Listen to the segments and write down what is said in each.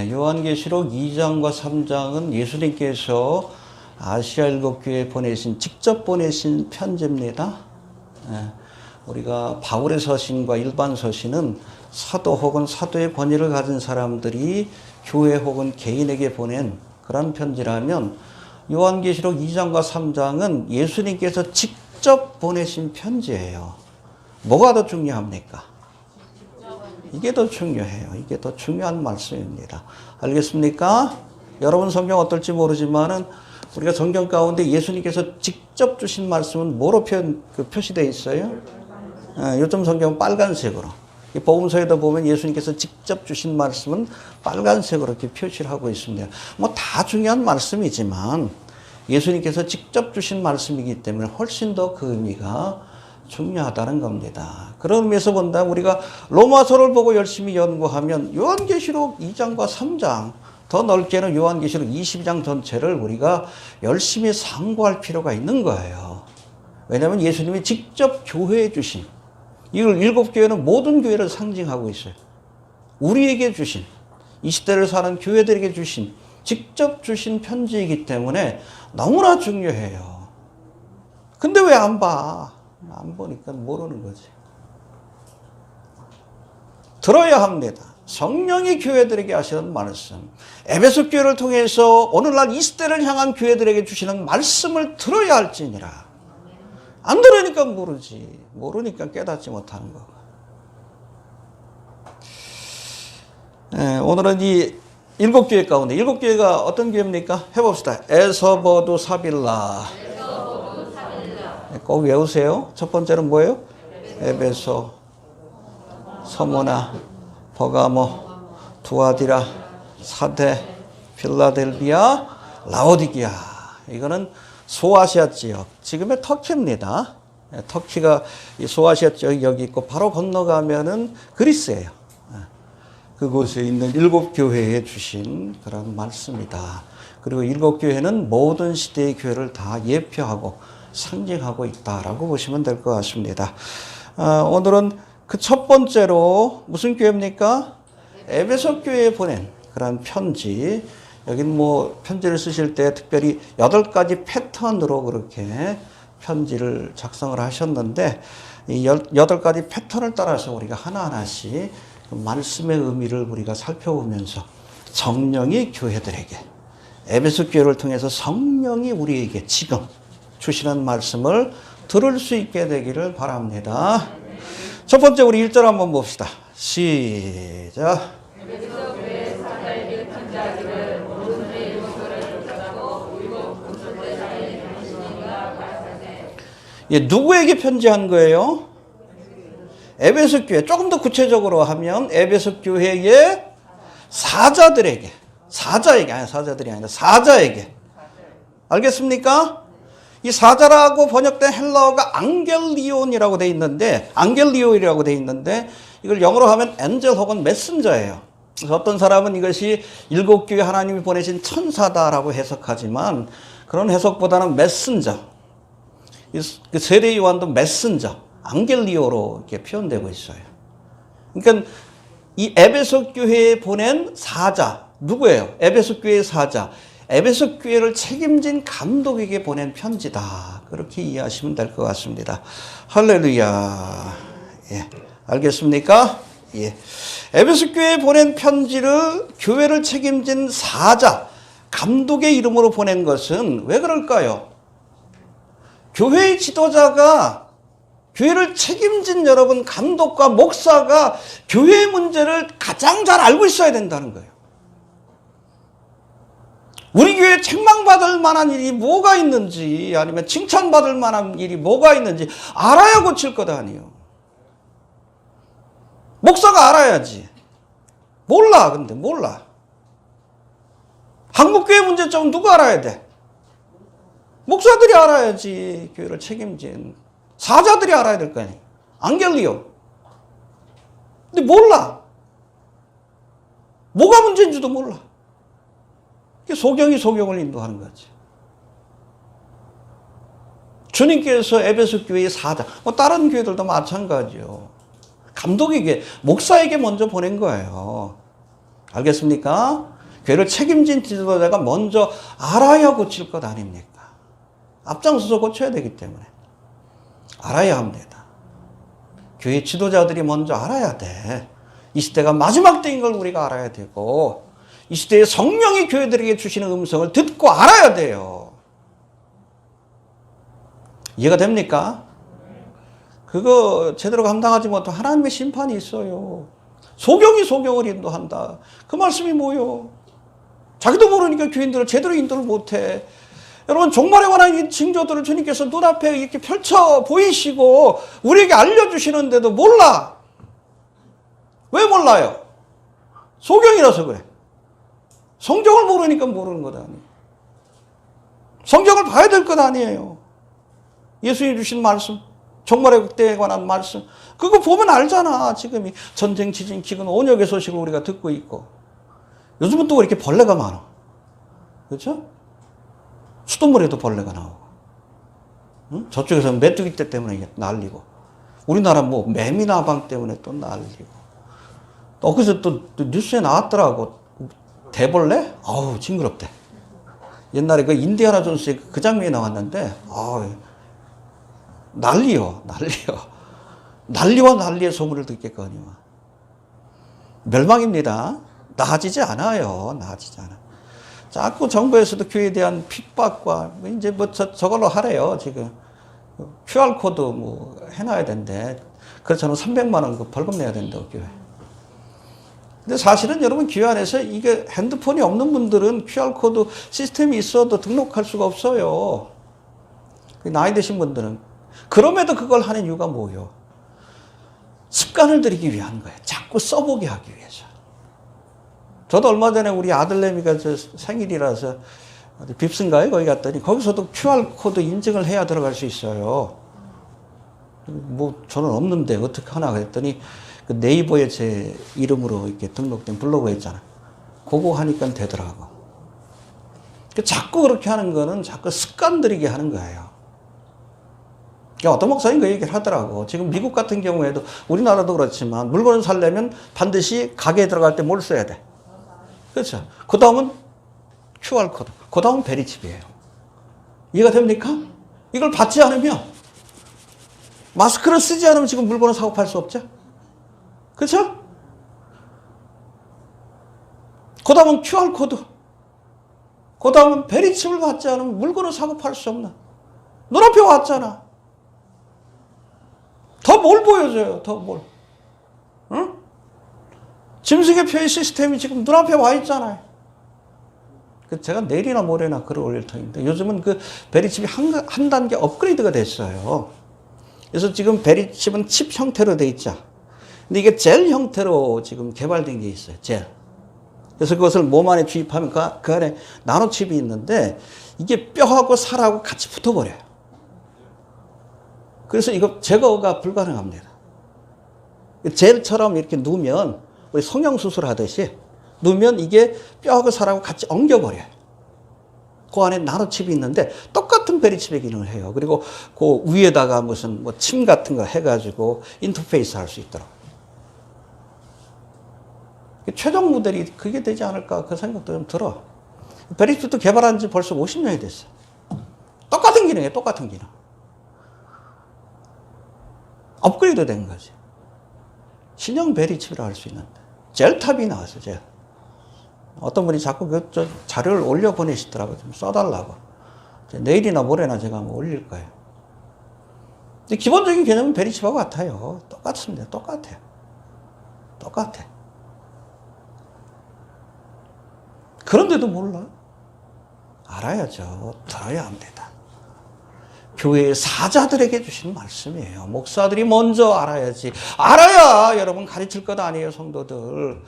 요한계시록 2장과 3장은 예수님께서 아시아 7교회에 직접 보내신 편지입니다. 우리가 바울의 서신과 일반 서신은 사도 혹은 사도의 권위를 가진 사람들이 교회 혹은 개인에게 보낸 그런 편지라면, 요한계시록 2장과 3장은 예수님께서 직접 보내신 편지예요. 뭐가 더 중요합니까? 이게 더 중요해요. 이게 더 중요한 말씀입니다. 알겠습니까? 여러분 성경 어떨지 모르지만은 우리가 성경 가운데 예수님께서 직접 주신 말씀은 뭐로 표시되어 있어요? 요즘 성경은 빨간색으로. 복음서에도 보면 예수님께서 직접 주신 말씀은 빨간색으로 이렇게 표시를 하고 있습니다. 뭐 다 중요한 말씀이지만 예수님께서 직접 주신 말씀이기 때문에 훨씬 더 그 의미가 중요하다는 겁니다. 그런 의미에서 본다면 우리가 로마서를 보고 열심히 연구하면 요한계시록 2장과 3장, 더 넓게는 요한계시록 22장 전체를 우리가 열심히 상고할 필요가 있는 거예요. 왜냐하면 예수님이 직접 교회에 주신, 이걸 7교회는 모든 교회를 상징하고 있어요. 우리에게 주신, 이 시대를 사는 교회들에게 주신, 직접 주신 편지이기 때문에 너무나 중요해요. 근데 왜 안 봐? 안 보니까 모르는 거지. 들어야 합니다. 성령이 교회들에게 하시는 말씀, 에베소 교회를 통해서 오늘날 이 시대를 향한 교회들에게 주시는 말씀을 들어야 할지니라. 안 들으니까 모르지. 모르니까 깨닫지 못하는 거고. 오늘은 이 7교회 가운데, 7교회가 어떤 교회입니까? 해봅시다. 에서버두 사빌라. 꼭 외우세요. 첫 번째는 뭐예요? 에베소, 서모나, 버가모, 두아디라, 사데, 필라델비아, 라오디기아. 이거는 소아시아 지역, 지금의 터키입니다. 터키가 이 소아시아 지역이 여기 있고 바로 건너가면은 그리스예요. 그곳에 있는 7교회에 주신 그런 말씀이다. 그리고 7교회는 모든 시대의 교회를 다 예표하고 상징하고 있다라고 보시면 될 것 같습니다. 오늘은 그 첫 번째로 무슨 교회입니까? 에베소 교회에 보낸 그런 편지. 여긴 뭐 편지를 쓰실 때 특별히 8가지 패턴으로 그렇게 편지를 작성을 하셨는데, 이 8가지 패턴을 따라서 우리가 하나하나씩 말씀의 의미를 우리가 살펴보면서 성령이 교회들에게, 에베소 교회를 통해서 성령이 우리에게 지금 주시는 말씀을 들을 수 있게 되기를 바랍니다. 첫 번째 우리 1절 한번 봅시다. 시작. 누구에게 편지한 거예요? 에베소 교회. 조금 더 구체적으로 하면 에베소 교회의 사자들에게, 사자들이 아니라 사자에게. 알겠습니까? 이 사자라고 번역된 헬라어가 앙겔리온이라고 돼 있는데, 앙겔리오이라고 돼 있는데, 이걸 영어로 하면 엔젤 혹은 메신저예요. 그래서 어떤 사람은 이것이 7교회 하나님이 보내신 천사다라고 해석하지만, 그런 해석보다는 메신저, 그 세례 요한도 메신저, 앙겔리오로 이렇게 표현되고 있어요. 그러니까 이 에베소 교회에 보낸 사자, 누구예요? 에베소 교회의 사자. 에베소 교회를 책임진 감독에게 보낸 편지다. 그렇게 이해하시면 될 것 같습니다. 할렐루야. 예. 알겠습니까? 예. 에베소 교회에 보낸 편지를 교회를 책임진 사자, 감독의 이름으로 보낸 것은 왜 그럴까요? 교회의 지도자가, 교회를 책임진 여러분 감독과 목사가 교회의 문제를 가장 잘 알고 있어야 된다는 거예요. 우리 교회에 책망받을 만한 일이 뭐가 있는지, 아니면 칭찬받을 만한 일이 뭐가 있는지 알아야 고칠 것 아니에요. 목사가 알아야지. 몰라. 근데 몰라. 한국교회 문제점은 누가 알아야 돼? 목사들이 알아야지. 교회를 책임진 사자들이 알아야 될 거 아니에요. 앙겔리오. 근데 몰라. 뭐가 문제인지도 몰라. 소경이 소경을 인도하는 거지. 주님께서 에베소 교회의 사자, 뭐 다른 교회들도 마찬가지요. 감독에게, 목사에게 먼저 보낸 거예요. 알겠습니까? 교회를 책임진 지도자가 먼저 알아야 고칠 것 아닙니까? 앞장서서 고쳐야 되기 때문에 알아야 합니다. 교회 지도자들이 먼저 알아야 돼. 이 시대가 마지막 때인 걸 우리가 알아야 되고, 이 시대에 성령이 교회들에게 주시는 음성을 듣고 알아야 돼요. 이해가 됩니까? 그거 제대로 감당하지 못하면 하나님의 심판이 있어요. 소경이 소경을 인도한다. 그 말씀이 뭐요? 자기도 모르니까 교인들을 제대로 인도를 못해. 여러분, 종말에 관한 징조들을 주님께서 눈앞에 이렇게 펼쳐 보이시고 우리에게 알려주시는데도 몰라. 왜 몰라요? 소경이라서 그래. 성경을 모르니까 모르는 것 아니에요. 성경을 봐야 될 것 아니에요. 예수님이 주신 말씀, 종말의 때에 관한 말씀, 그거 보면 알잖아. 지금 전쟁, 지진, 기근, 온역의 소식을 우리가 듣고 있고, 요즘은 또 이렇게 벌레가 많아. 그렇죠? 수돗물에도 벌레가 나오고, 응? 저쪽에서는 메뚜기 떼 때문에 난리고, 우리나라 뭐 매미나방 때문에 또 난리고, 또 엊그제 또 뉴스에 나왔더라고. 대벌레? 아우, 징그럽대. 옛날에 그 인디아나 존스의 그 장면이 나왔는데, 난리요. 난리와 난리의 소문을 듣겠거니와. 멸망입니다. 나아지지 않아요. 나아지지 않아. 자꾸 정부에서도 교회에 대한 핍박과, 이제 뭐 저걸로 하래요. 지금. QR코드 뭐 해놔야 된대. 그렇잖아. 300만원 그 벌금 내야 된다고, 교회. 근데 사실은 여러분, 교회 안에서 이게 핸드폰이 없는 분들은 QR코드 시스템이 있어도 등록할 수가 없어요. 나이 드신 분들은. 그럼에도 그걸 하는 이유가 뭐예요? 습관을 들이기 위한 거예요. 자꾸 써보게 하기 위해서. 저도 얼마 전에 우리 아들내미가 저 생일이라서 빕스인가요? 거기 갔더니 거기서도 QR코드 인증을 해야 들어갈 수 있어요. 뭐 저는 없는데 어떻게 하나 그랬더니 그 네이버에 제 이름으로 이렇게 등록된 블로그가 있잖아. 그거 하니까 되더라고. 자꾸 그렇게 하는 거는 자꾸 습관 들이게 하는 거예요. 어떤 목사님 그 얘기를 하더라고. 지금 미국 같은 경우에도 우리나라도 그렇지만 물건을 사려면 반드시 가게에 들어갈 때 뭘 써야 돼? 그렇죠. 그 다음은 QR코드. 그 다음은 베리칩이에요. 이해가 됩니까? 이걸 받지 않으면, 마스크를 쓰지 않으면 지금 물건을 사고 팔 수 없죠? 그렇죠? 그 다음은 QR코드. 그 다음은 베리칩을 받지 않으면 물건을 사고 팔 수 없나? 눈앞에 왔잖아. 더 뭘 보여줘요? 더 뭘? 응? 짐승의 표의 시스템이 지금 눈앞에 와 있잖아요. 제가 내일이나 모레나 글을 올릴 터인데, 요즘은 그 베리칩이 한 단계 업그레이드가 됐어요. 그래서 지금 베리칩은 칩 형태로 돼 있죠. 근데 이게 젤 형태로 지금 개발된 게 있어요. 젤. 그래서 그것을 몸 안에 주입하면 그 안에 나노칩이 있는데, 이게 뼈하고 살하고 같이 붙어버려요. 그래서 이거 제거가 불가능합니다. 젤처럼 이렇게 누우면, 우리 성형수술 하듯이 누우면 이게 뼈하고 살하고 같이 엉겨버려요. 그 안에 나노칩이 있는데 똑같은 베리칩의 기능을 해요. 그리고 그 위에다가 무슨 뭐 침 같은 거 해가지고 인터페이스 할 수 있더라고요. 최종 모델이 그게 되지 않을까 그 생각도 좀 들어. 베리칩도 개발한 지 벌써 50년이 됐어요. 똑같은 기능이에요. 똑같은 기능. 업그레이드 된 거지. 신형 베리칩이라 할 수 있는데. 젤탑이 나왔어요. 젤. 어떤 분이 자꾸 그 자료를 올려 보내시더라고요. 좀 써달라고. 내일이나 모레나 제가 한번 올릴 거예요. 근데 기본적인 개념은 베리칩하고 같아요. 똑같습니다. 똑같아요. 똑같아. 그런데도 몰라? 알아야죠. 들어야 합니다. 교회의 사자들에게 주신 말씀이에요. 목사들이 먼저 알아야지. 알아야 여러분 가르칠 것 아니에요, 성도들.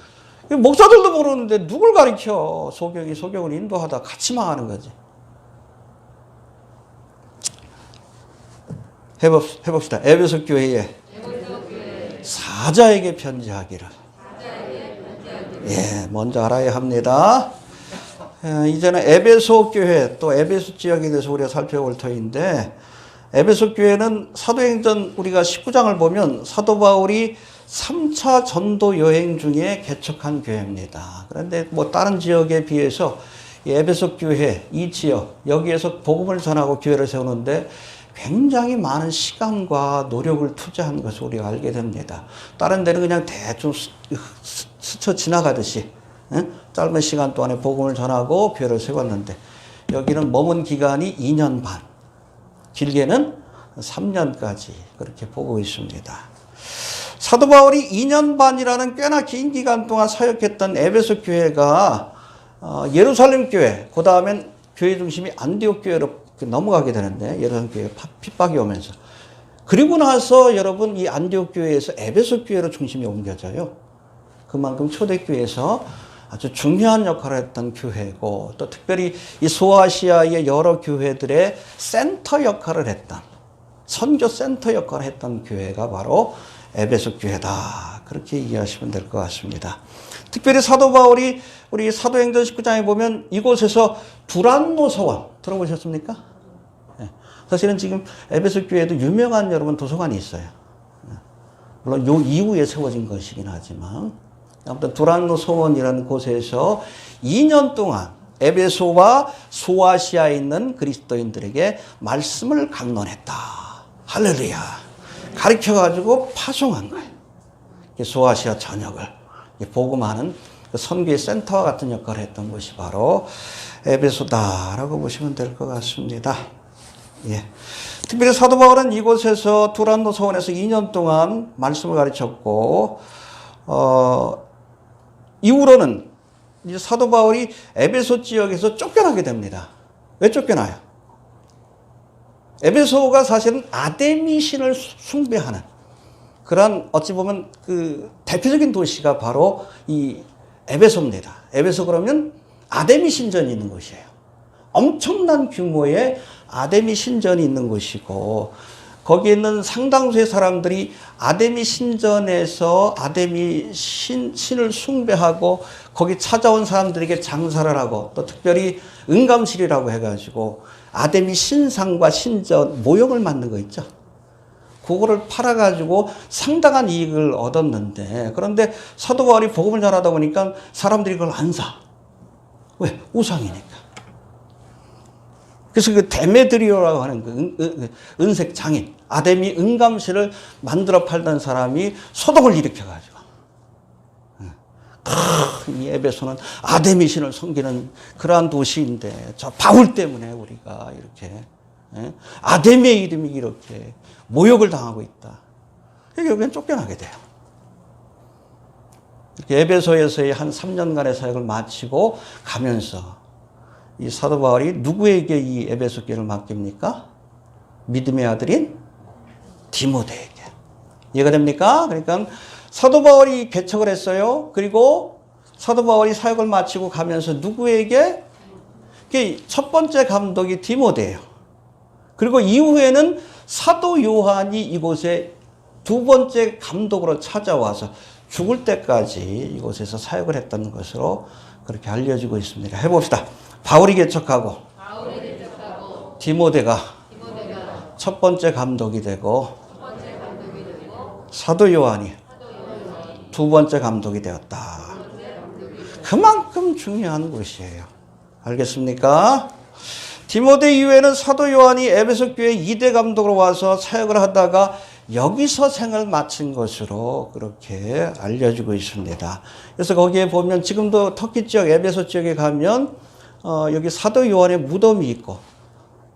목사들도 모르는데 누굴 가르쳐? 소경이 소경을 인도하다 같이 망하는 거지. 해봅시다. 에베소 교회에 사자에게 편지하기를. 예, 먼저 알아야 합니다. 이제는 에베소 교회, 또 에베소 지역에 대해서 우리가 살펴볼 터인데, 에베소 교회는 사도행전 우리가 19장을 보면 사도 바울이 3차 전도 여행 중에 개척한 교회입니다. 그런데 뭐 다른 지역에 비해서 이 에베소 교회 이 지역 여기에서 복음을 전하고 교회를 세우는데 굉장히 많은 시간과 노력을 투자한 것을 우리가 알게 됩니다. 다른 데는 그냥 대충 스쳐 지나가듯이 짧은 시간 동안에 복음을 전하고 교회를 세웠는데 여기는 머문 기간이 2년 반, 길게는 3년까지 그렇게 보고 있습니다. 사도 바울이 2년 반이라는 꽤나 긴 기간 동안 사역했던 에베소 교회가 예루살렘 교회, 그 다음엔 교회 중심이 안디옥 교회로 넘어가게 되는데 예루살렘 교회에 핍박이 오면서 그리고 나서 여러분 이 안디옥 교회에서 에베소 교회로 중심이 옮겨져요. 그만큼 초대교회에서 아주 중요한 역할을 했던 교회고 또 특별히 이 소아시아의 여러 교회들의 센터 역할을 했던 선교 센터 역할을 했던 교회가 바로 에베소 교회다. 그렇게 이해하시면 될 것 같습니다. 특별히 사도 바울이 우리 사도행전 19장에 보면 이곳에서 두란노 서원 들어보셨습니까? 네. 사실은 지금 에베소 교회에도 유명한 여러분 도서관이 있어요. 물론 요 이후에 세워진 것이긴 하지만 아무튼 두란노 서원이라는 곳에서 2년 동안 에베소와 소아시아에 있는 그리스도인들에게 말씀을 강론했다. 할렐루야. 가르쳐가지고 파송한 거예요. 소아시아 전역을 복음하는 선교의 센터와 같은 역할을 했던 것이 바로 에베소다라고 보시면 될 것 같습니다. 예. 특별히 사도 바울은 이곳에서 두란노 서원에서 2년 동안 말씀을 가르쳤고 이후로는 이제 사도 바울이 에베소 지역에서 쫓겨나게 됩니다. 왜 쫓겨나요? 에베소가 사실은 아데미 신을 숭배하는 그런 어찌 보면 그 대표적인 도시가 바로 이 에베소입니다. 에베소 그러면 아데미 신전이 있는 곳이에요. 엄청난 규모의 아데미 신전이 있는 곳이고 거기에 있는 상당수의 사람들이 아데미 신전에서 아데미 신을 숭배하고 거기 찾아온 사람들에게 장사를 하고 또 특별히 은감실이라고 해가지고 아데미 신상과 신전 모형을 만든 거 있죠. 그거를 팔아가지고 상당한 이익을 얻었는데 그런데 사도 바울이 복음을 전하다 보니까 사람들이 그걸 안 사. 왜? 우상이니까. 그래서 그 데메드리오라고 하는 그 은색 장인, 아데미 은감실을 만들어 팔던 사람이 소동을 일으켜가지고 이 에베소는 아데미 신을 섬기는 그러한 도시인데 저 바울 때문에 우리가 이렇게 아데미의 이름이 이렇게 모욕을 당하고 있다. 결국엔 쫓겨나게 돼요. 이렇게 에베소에서의 한 3년간의 사역을 마치고 가면서 이 사도 바울이 누구에게 이 에베소 교회를 맡깁니까? 믿음의 아들인 디모데에게. 이해가 됩니까? 그러니까 사도 바울이 개척을 했어요. 그리고 사도 바울이 사역을 마치고 가면서 누구에게? 첫 번째 감독이 디모데예요. 그리고 이후에는 사도 요한이 이곳에 두 번째 감독으로 찾아와서 죽을 때까지 이곳에서 사역을 했던 것으로 그렇게 알려지고 있습니다. 해봅시다. 바울이 개척하고 디모데가 첫 번째 감독이 되고 사도 요한이 두 번째 감독이 되었다. 그만큼 중요한 것이에요. 알겠습니까? 디모데 이후에는 사도 요한이 에베소 교회 2대 감독으로 와서 사역을 하다가 여기서 생을 마친 것으로 그렇게 알려지고 있습니다. 그래서 거기에 보면 지금도 터키 지역, 에베소 지역에 가면 여기 사도 요한의 무덤이 있고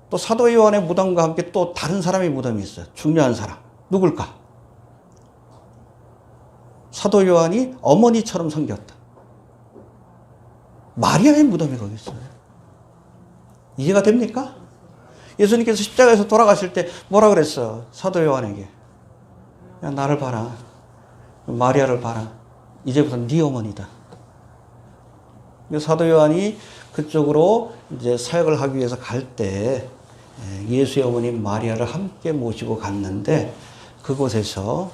또 사도 요한의 무덤과 함께 또 다른 사람의 무덤이 있어요. 중요한 사람. 누굴까? 사도 요한이 어머니처럼 섬겼다. 마리아의 무덤이 거기 있어요. 이해가 됩니까? 예수님께서 십자가에서 돌아가실 때 뭐라 그랬어? 사도 요한에게. 야, 나를 봐라. 마리아를 봐라. 이제부터 네 어머니다. 사도 요한이 그쪽으로 이제 사역을 하기 위해서 갈 때 예수의 어머니 마리아를 함께 모시고 갔는데 그곳에서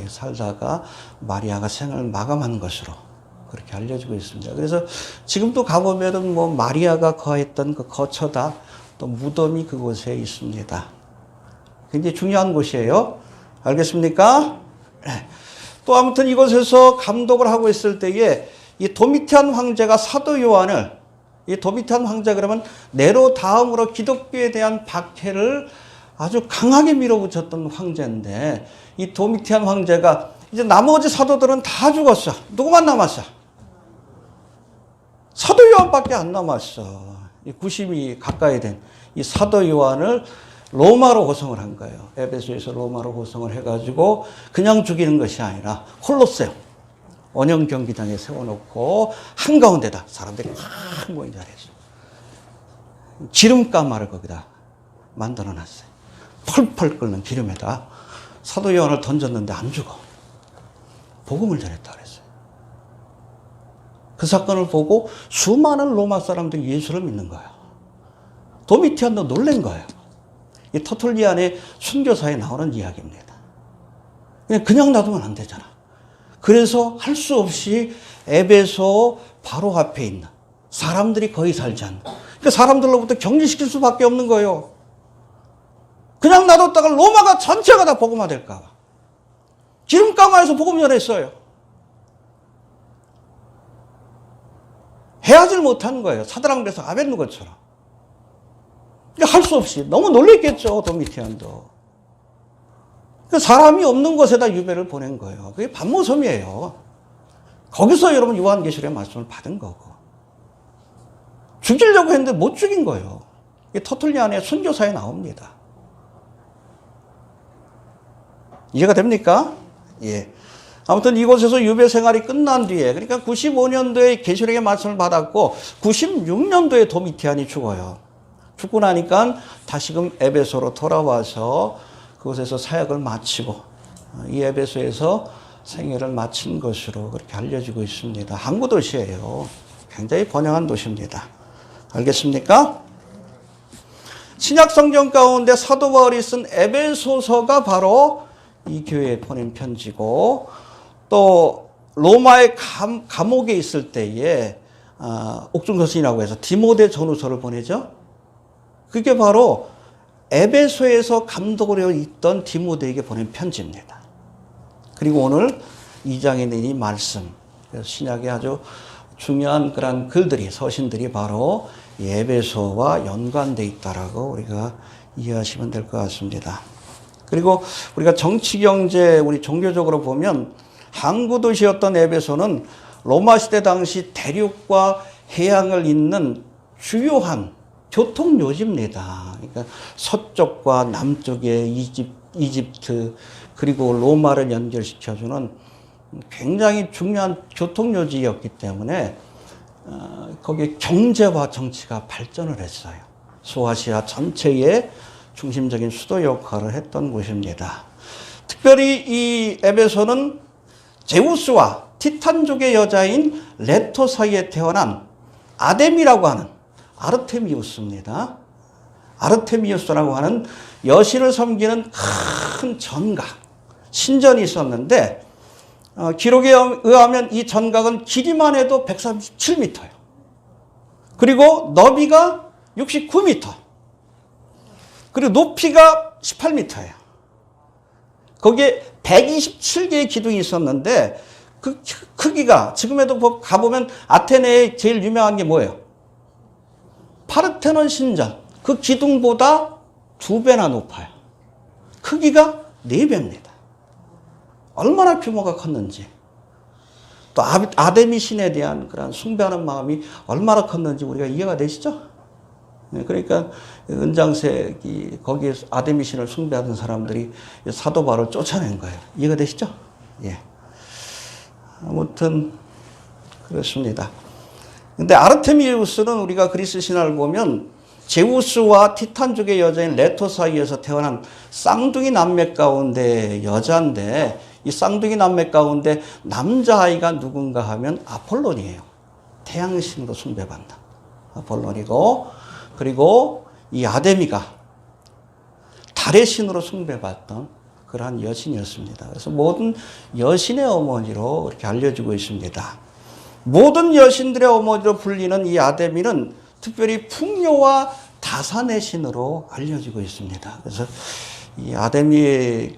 살다가 마리아가 생을 마감한 것으로 그렇게 알려지고 있습니다. 그래서 지금도 가보면은 뭐 마리아가 거했던 그 거처다 또 무덤이 그곳에 있습니다. 굉장히 중요한 곳이에요. 알겠습니까? 또 아무튼 이곳에서 감독을 하고 있을 때에 이 도미티안 황제가 사도 요한을, 이 도미티안 황제 그러면 네로 다음으로 기독교에 대한 박해를 아주 강하게 밀어붙였던 황제인데, 이 도미티안 황제가 이제 나머지 사도들은 다 죽었어. 누구만 남았어? 사도 요한밖에 안 남았어. 90이 가까이 된 이 사도 요한을 로마로 호송을 한 거예요. 에베소에서 로마로 호송을 해가지고 그냥 죽이는 것이 아니라 콜로세움 원형 경기장에 세워놓고 한가운데다 사람들이 확 모인 자리에서 기름가마를 거기다 만들어놨어요. 펄펄 끓는 기름에다 사도 요한을 던졌는데 안 죽어. 복음을 전했다 그랬어요. 그 사건을 보고 수많은 로마 사람들이 예수를 믿는 거예요. 도미티안도 놀란 거예요. 이 터툴리안의 순교사에 나오는 이야기입니다. 그냥 놔두면 안 되잖아. 그래서 할 수 없이 에베소 바로 앞에 있는 사람들이 거의 살지 않는, 그러니까 사람들로부터 격리시킬 수밖에 없는 거예요. 그냥 놔뒀다가 로마가 전체가 다 복음화 될까 봐. 기름가마에서 복음 전했어요. 해하질 못한 거예요. 사드랑 메삭 아벳느고처럼. 그러니까 할 수 없이 너무 놀랬겠죠, 도미티안도. 그러니까 사람이 없는 곳에다 유배를 보낸 거예요. 그게 반모섬이에요. 거기서 여러분 요한계시록의 말씀을 받은 거고. 죽이려고 했는데 못 죽인 거예요. 이게 터툴리안의 순교사에 나옵니다. 이해가 됩니까? 예. 아무튼 이곳에서 유배 생활이 끝난 뒤에, 그러니까 95년도에 계시록의 말씀을 받았고 96년도에 도미티안이 죽어요. 죽고 나니까 다시금 에베소로 돌아와서 그곳에서 사역을 마치고 이 에베소에서 생애를 마친 것으로 그렇게 알려지고 있습니다. 항구 도시예요. 굉장히 번영한 도시입니다. 알겠습니까? 신약 성경 가운데 사도 바울이 쓴 에베소서가 바로 이 교회에 보낸 편지고, 또 로마의 감옥에 있을 때에 옥중서신이라고 해서 디모데 전후서를 보내죠. 그게 바로 에베소에서 감독으로 있던 디모데에게 보낸 편지입니다. 그리고 오늘 2장에 있는 이 말씀, 신약의 아주 중요한 그런 글들이, 서신들이 바로 에베소와 연관되어 있다라고 우리가 이해하시면 될 것 같습니다. 그리고 우리가 정치, 경제, 우리 종교적으로 보면 항구 도시였던 에베소는 로마 시대 당시 대륙과 해양을 잇는 주요한 교통 요지입니다. 그러니까 서쪽과 남쪽의 이집트 그리고 로마를 연결시켜주는 굉장히 중요한 교통 요지였기 때문에 거기에 경제와 정치가 발전을 했어요. 소아시아 전체의 중심적인 수도 역할을 했던 곳입니다. 특별히 이 에베소는 제우스와 티탄족의 여자인 레토 사이에 태어난 아데미라고 하는 아르테미우스입니다. 아르테미우스라고 하는 여신을 섬기는 큰 전각, 신전이 있었는데 기록에 의하면 이 전각은 길이만 해도 137m예요. 그리고 너비가 69m. 그리고 높이가 18m예요. 거기에 127개의 기둥이 있었는데 그 크기가 지금에도 가보면 아테네에 제일 유명한 게 뭐예요? 파르테논 신전. 그 기둥보다 2배나 높아요. 크기가 4배입니다. 얼마나 규모가 컸는지. 또 아데미 신에 대한 그런 숭배하는 마음이 얼마나 컸는지 우리가 이해가 되시죠? 그러니까 은장색이 거기에 아데미 신을 숭배하던 사람들이 사도 바울을 쫓아낸 거예요. 이해가 되시죠? 예. 아무튼 그렇습니다. 근데 아르테미우스는 우리가 그리스 신화를 보면 제우스와 티탄족의 여자인 레토 사이에서 태어난 쌍둥이 남매 가운데 여자인데, 이 쌍둥이 남매 가운데 남자아이가 누군가 하면 아폴론이에요. 태양신으로 숭배받는 아폴론이고, 그리고 이 아데미가 달의 신으로 숭배받던 그러한 여신이었습니다. 그래서 모든 여신의 어머니로 이렇게 알려지고 있습니다. 모든 여신들의 어머니로 불리는 이 아데미는 특별히 풍요와 다산의 신으로 알려지고 있습니다. 그래서 이 아데미의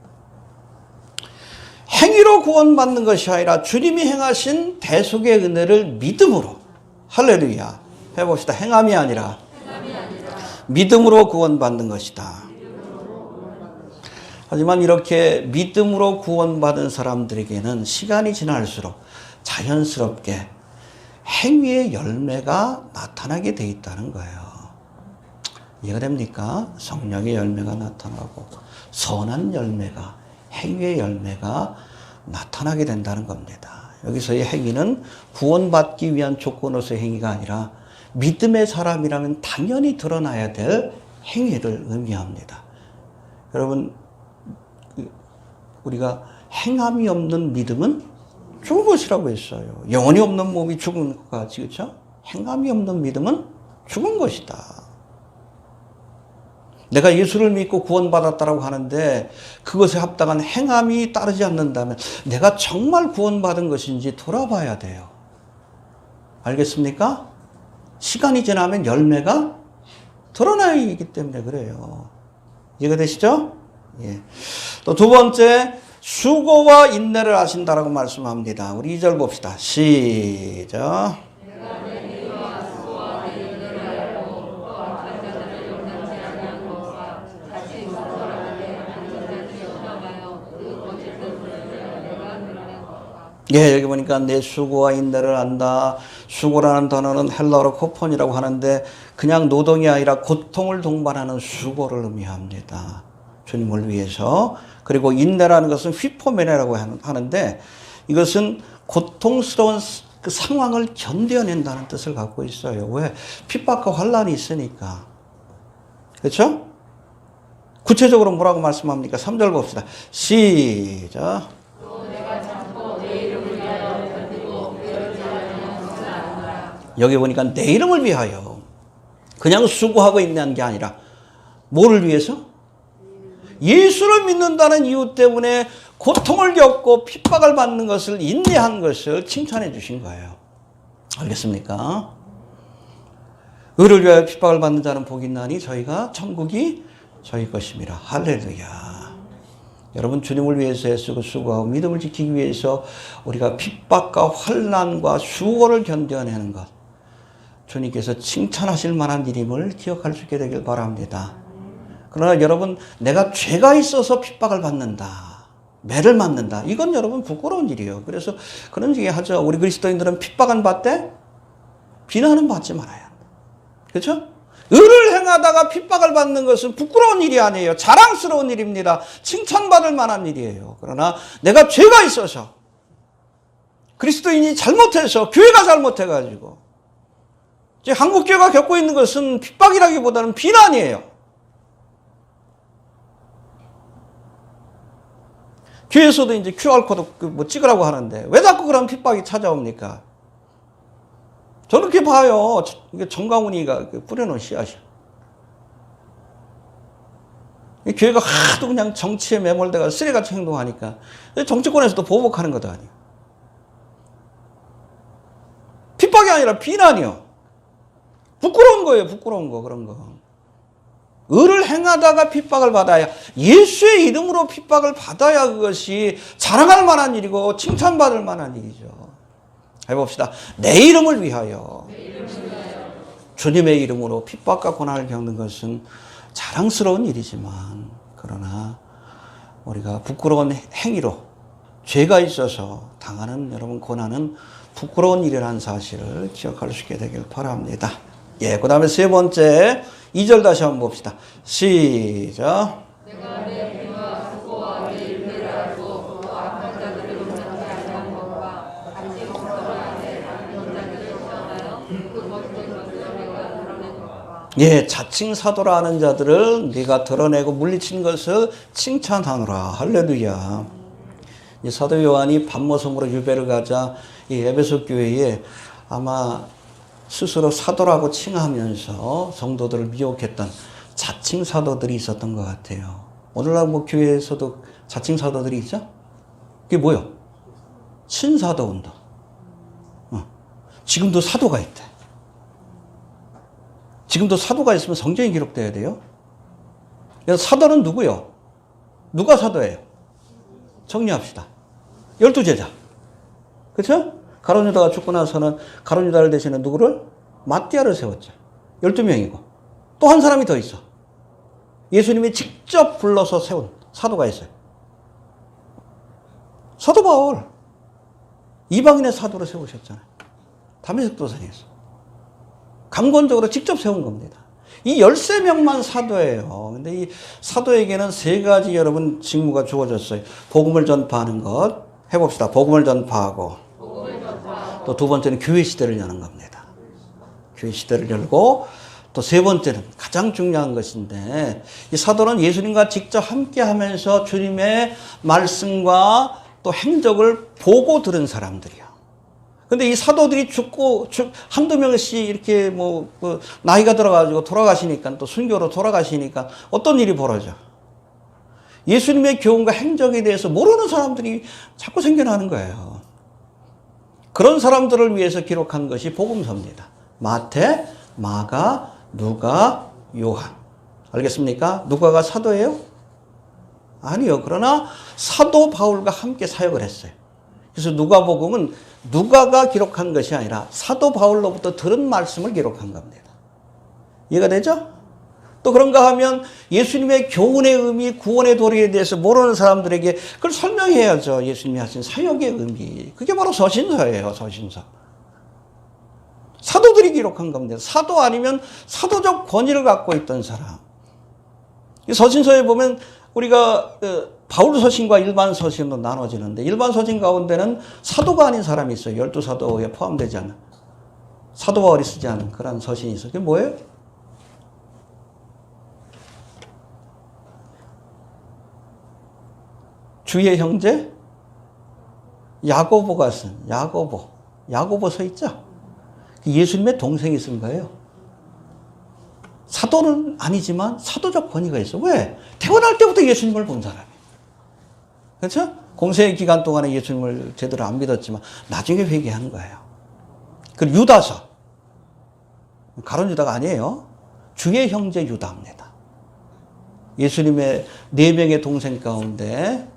행위로 구원받는 것이 아니라 주님이 행하신 대속의 은혜를 믿음으로, 할렐루야, 해봅시다. 행함이 아니라 믿음으로 구원받는 것이다. 하지만 이렇게 믿음으로 구원받은 사람들에게는 시간이 지날수록 자연스럽게 행위의 열매가 나타나게 돼 있다는 거예요. 이해가 됩니까? 성령의 열매가 나타나고 선한 열매가, 행위의 열매가 나타나게 된다는 겁니다. 여기서의 행위는 구원받기 위한 조건으로서의 행위가 아니라 믿음의 사람이라면 당연히 드러나야 될 행위를 의미합니다. 여러분, 우리가 행함이 없는 믿음은 죽은 것이라고 했어요. 영혼이 없는 몸이 죽은 것 같이, 그렇죠? 행함이 없는 믿음은 죽은 것이다. 내가 예수를 믿고 구원받았다라고 하는데 그것에 합당한 행함이 따르지 않는다면 내가 정말 구원받은 것인지 돌아봐야 돼요. 알겠습니까? 시간이 지나면 열매가 드러나기 때문에 그래요. 이해가 되시죠? 예. 또 두 번째, 수고와 인내를 하신다라고 말씀합니다. 우리 2절 봅시다. 시작. 예, 여기 보니까 내 수고와 인내를 안다. 수고라는 단어는 헬라어로 코폰이라고 하는데 그냥 노동이 아니라 고통을 동반하는 수고를 의미합니다. 주님을 위해서. 그리고 인내라는 것은 휘포메네라고 하는데 이것은 고통스러운 그 상황을 견뎌낸다는 뜻을 갖고 있어요. 왜? 핍박과 환란이 있으니까. 그렇죠? 구체적으로 뭐라고 말씀합니까? 3절 봅시다. 시작. 여기 보니까 내 이름을 위하여 그냥 수고하고 인내한 게 아니라 뭐를 위해서? 예수를 믿는다는 이유 때문에 고통을 겪고 핍박을 받는 것을 인내한 것을 칭찬해 주신 거예요. 알겠습니까? 의를 위하여 핍박을 받는 자는 복이 있나니 저희가 천국이 저희 것입니다. 할렐루야. 여러분, 주님을 위해서 애쓰고 수고하고 믿음을 지키기 위해서 우리가 핍박과 환난과 수고를 견뎌내는 것, 주님께서 칭찬하실 만한 일임을 기억할 수 있게 되길 바랍니다. 그러나 여러분, 내가 죄가 있어서 핍박을 받는다, 매를 맞는다, 이건 여러분 부끄러운 일이에요. 그래서 그런 얘기 하죠. 우리 그리스도인들은 핍박은 받되 비난은 받지 말아야 한다. 그렇죠? 의를 행하다가 핍박을 받는 것은 부끄러운 일이 아니에요. 자랑스러운 일입니다. 칭찬받을 만한 일이에요. 그러나 내가 죄가 있어서, 그리스도인이 잘못해서, 교회가 잘못해가지고, 이제 한국교회가 겪고 있는 것은 핍박이라기보다는 비난이에요. 교회에서도 이제 QR코드 뭐 찍으라고 하는데 왜 자꾸 그런 핍박이 찾아옵니까? 저는 그렇게 봐요. 이게 정강훈이가 뿌려놓은 씨앗이야. 이 교회가 하도 그냥 정치에 매몰돼가 쓰레기같이 행동하니까 정치권에서도 보복하는 것도 아니에요. 핍박이 아니라 비난이요. 부끄러운 거예요. 부끄러운 거, 그런 거. 의를 행하다가 핍박을 받아야, 예수의 이름으로 핍박을 받아야 그것이 자랑할 만한 일이고 칭찬받을 만한 일이죠. 해봅시다. 내 이름을 위하여, 주님의 이름으로 핍박과 고난을 겪는 것은 자랑스러운 일이지만, 그러나 우리가 부끄러운 행위로 죄가 있어서 당하는 여러분 고난은 부끄러운 일이라는 사실을 기억할 수 있게 되길 바랍니다. 예, 그 다음에 세 번째, 2절 다시 한번 봅시다. 시작. 내가 내 비와 수고와 내 일들을 알고 또 악한 자들을 용납지 않는 것과 같이 공평한 내 악한 자들을 시험하여 그 거짓된 것을 내가 드러낸 것과. 예, 자칭 사도라 하는 자들을 네가 드러내고 물리친 것을 칭찬하노라. 할렐루야. 이 사도 요한이 밤모섬으로 유배를 가자 이 에베소 교회에 아마 스스로 사도라고 칭하면서 성도들을 미혹했던 자칭 사도들이 있었던 것 같아요. 오늘날 뭐 교회에서도 자칭 사도들이 있죠? 그게 뭐요? 신사도 운동. 지금도 사도가 있대. 지금도 사도가 있으면 성경이 기록돼야 돼요. 그래서 사도는 누구요? 누가 사도예요? 정리합시다. 12제자. 그렇죠? 가룟 유다가 죽고 나서는 가룟 유다를 대신해 누구를? 마띠아를 세웠죠. 12명이고. 또 한 사람이 더 있어. 예수님이 직접 불러서 세운 사도가 있어요. 사도 바울. 이방인의 사도로 세우셨잖아요. 다메섹 도상에서. 강권적으로 직접 세운 겁니다. 이 13명만 사도예요. 근데 이 사도에게는 세 가지 여러분 직무가 주어졌어요. 복음을 전파하는 것. 해봅시다. 복음을 전파하고. 또 두 번째는 교회 시대를 여는 겁니다. 교회 시대를 열고 또 세 번째는 가장 중요한 것인데 이 사도는 예수님과 직접 함께 하면서 주님의 말씀과 또 행적을 보고 들은 사람들이야. 근데 이 사도들이 죽고 한두 명씩 이렇게 나이가 들어가지고 돌아가시니까 또 순교로 돌아가시니까 어떤 일이 벌어져? 예수님의 교훈과 행적에 대해서 모르는 사람들이 자꾸 생겨나는 거예요. 그런 사람들을 위해서 기록한 것이 복음서입니다. 마태, 마가, 누가, 요한. 알겠습니까? 누가가 사도예요? 아니요. 그러나 사도 바울과 함께 사역을 했어요. 그래서 누가복음은 누가가 기록한 것이 아니라 사도 바울로부터 들은 말씀을 기록한 겁니다. 이해가 되죠? 또 그런가 하면 예수님의 교훈의 의미, 구원의 도리에 대해서 모르는 사람들에게 그걸 설명해야죠. 예수님이 하신 사역의 의미. 그게 바로 서신서예요. 서신서. 사도들이 기록한 겁니다. 사도 아니면 사도적 권위를 갖고 있던 사람. 이 서신서에 보면 우리가 바울 서신과 일반 서신으로 나눠지는데 일반 서신 가운데는 사도가 아닌 사람이 있어요. 12사도에 포함되지 않은. 사도 바울이 쓰지 않은 그런 서신이 있어요. 그게 뭐예요? 주의 형제 야고보가 쓴 야고보서 있죠? 예수님의 동생이 쓴 거예요. 사도는 아니지만 사도적 권위가 있어. 왜? 태어날 때부터 예수님을 본 사람이에요. 그렇죠? 공생의 기간 동안에 예수님을 제대로 안 믿었지만 나중에 회개한 거예요. 그리고 유다서. 가룟 유다가 아니에요. 주의 형제 유다입니다. 예수님의 4명의 동생 가운데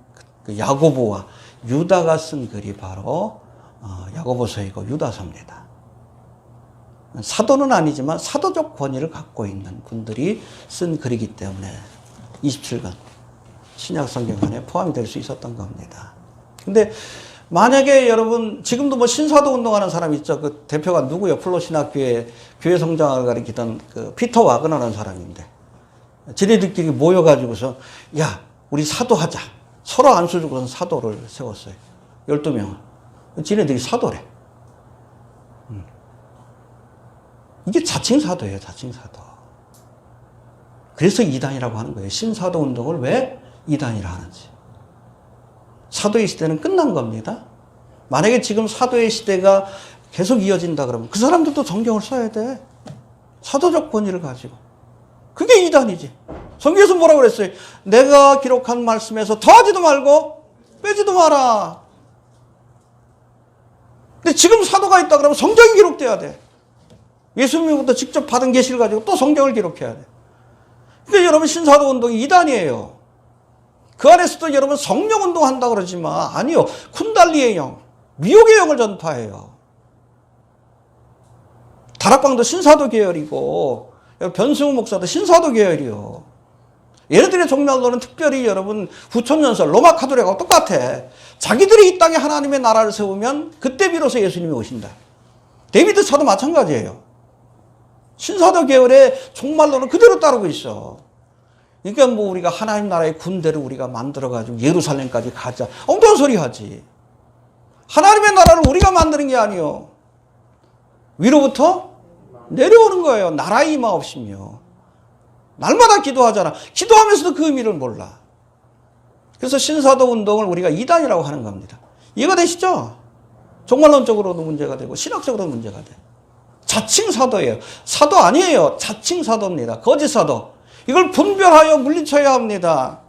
그 야고보와 유다가 쓴 글이 바로 야고보서이고 유다서입니다. 사도는 아니지만 사도적 권위를 갖고 있는 분들이 쓴 글이기 때문에 27권 신약 성경 안에 포함이 될 수 있었던 겁니다. 근데 만약에 여러분 지금도 신사도 운동하는 사람 있죠. 그 대표가 누구요? 플로신학교에 교회 성장을 가리키던 그 피터 와그너라는 사람인데 지네들끼리 모여가지고서 야 우리 사도하자. 서로 안수 주고서 사도를 세웠어요. 12명. 지네들이 사도래. 이게 자칭 사도예요. 자칭 사도. 그래서 이단이라고 하는 거예요. 신사도 운동을 왜 이단이라 하는지. 사도의 시대는 끝난 겁니다. 만약에 지금 사도의 시대가 계속 이어진다 그러면 그 사람들도 성경을 써야 돼. 사도적 권위를 가지고. 그게 이단이지. 성경에서 뭐라고 그랬어요? 내가 기록한 말씀에서 더하지도 말고 빼지도 마라. 근데 지금 사도가 있다 그러면 성경이 기록돼야 돼. 예수님부터 직접 받은 계시를 가지고 또 성경을 기록해야 돼. 그러니까 여러분 신사도 운동이 이단이에요. 그 안에서도 여러분 성령 운동한다 그러지만 아니요. 쿤달리의 영, 미혹의 영을 전파해요. 다락방도 신사도 계열이고 변승우 목사도 신사도 계열이요. 얘네들의 종말론은 특별히 여러분 후천연설 로마 카톨릭하고 똑같아. 자기들이 이 땅에 하나님의 나라를 세우면 그때 비로소 예수님이 오신다. 데이비드 차도 마찬가지예요. 신사도 계열의 종말론은 그대로 따르고 있어. 그러니까 뭐 우리가 하나님 나라의 군대를 우리가 만들어가지고 예루살렘까지 가자. 엉뚱한 소리 하지. 하나님의 나라를 우리가 만드는 게 아니요. 위로부터 내려오는 거예요. 나라의 임하옵시며. 날마다 기도하잖아. 기도하면서도 그 의미를 몰라. 그래서 신사도 운동을 우리가 이단이라고 하는 겁니다. 이해가 되시죠? 종말론적으로도 문제가 되고 신학적으로도 문제가 돼. 자칭 사도예요. 사도 아니에요. 자칭 사도입니다. 거짓 사도. 이걸 분별하여 물리쳐야 합니다.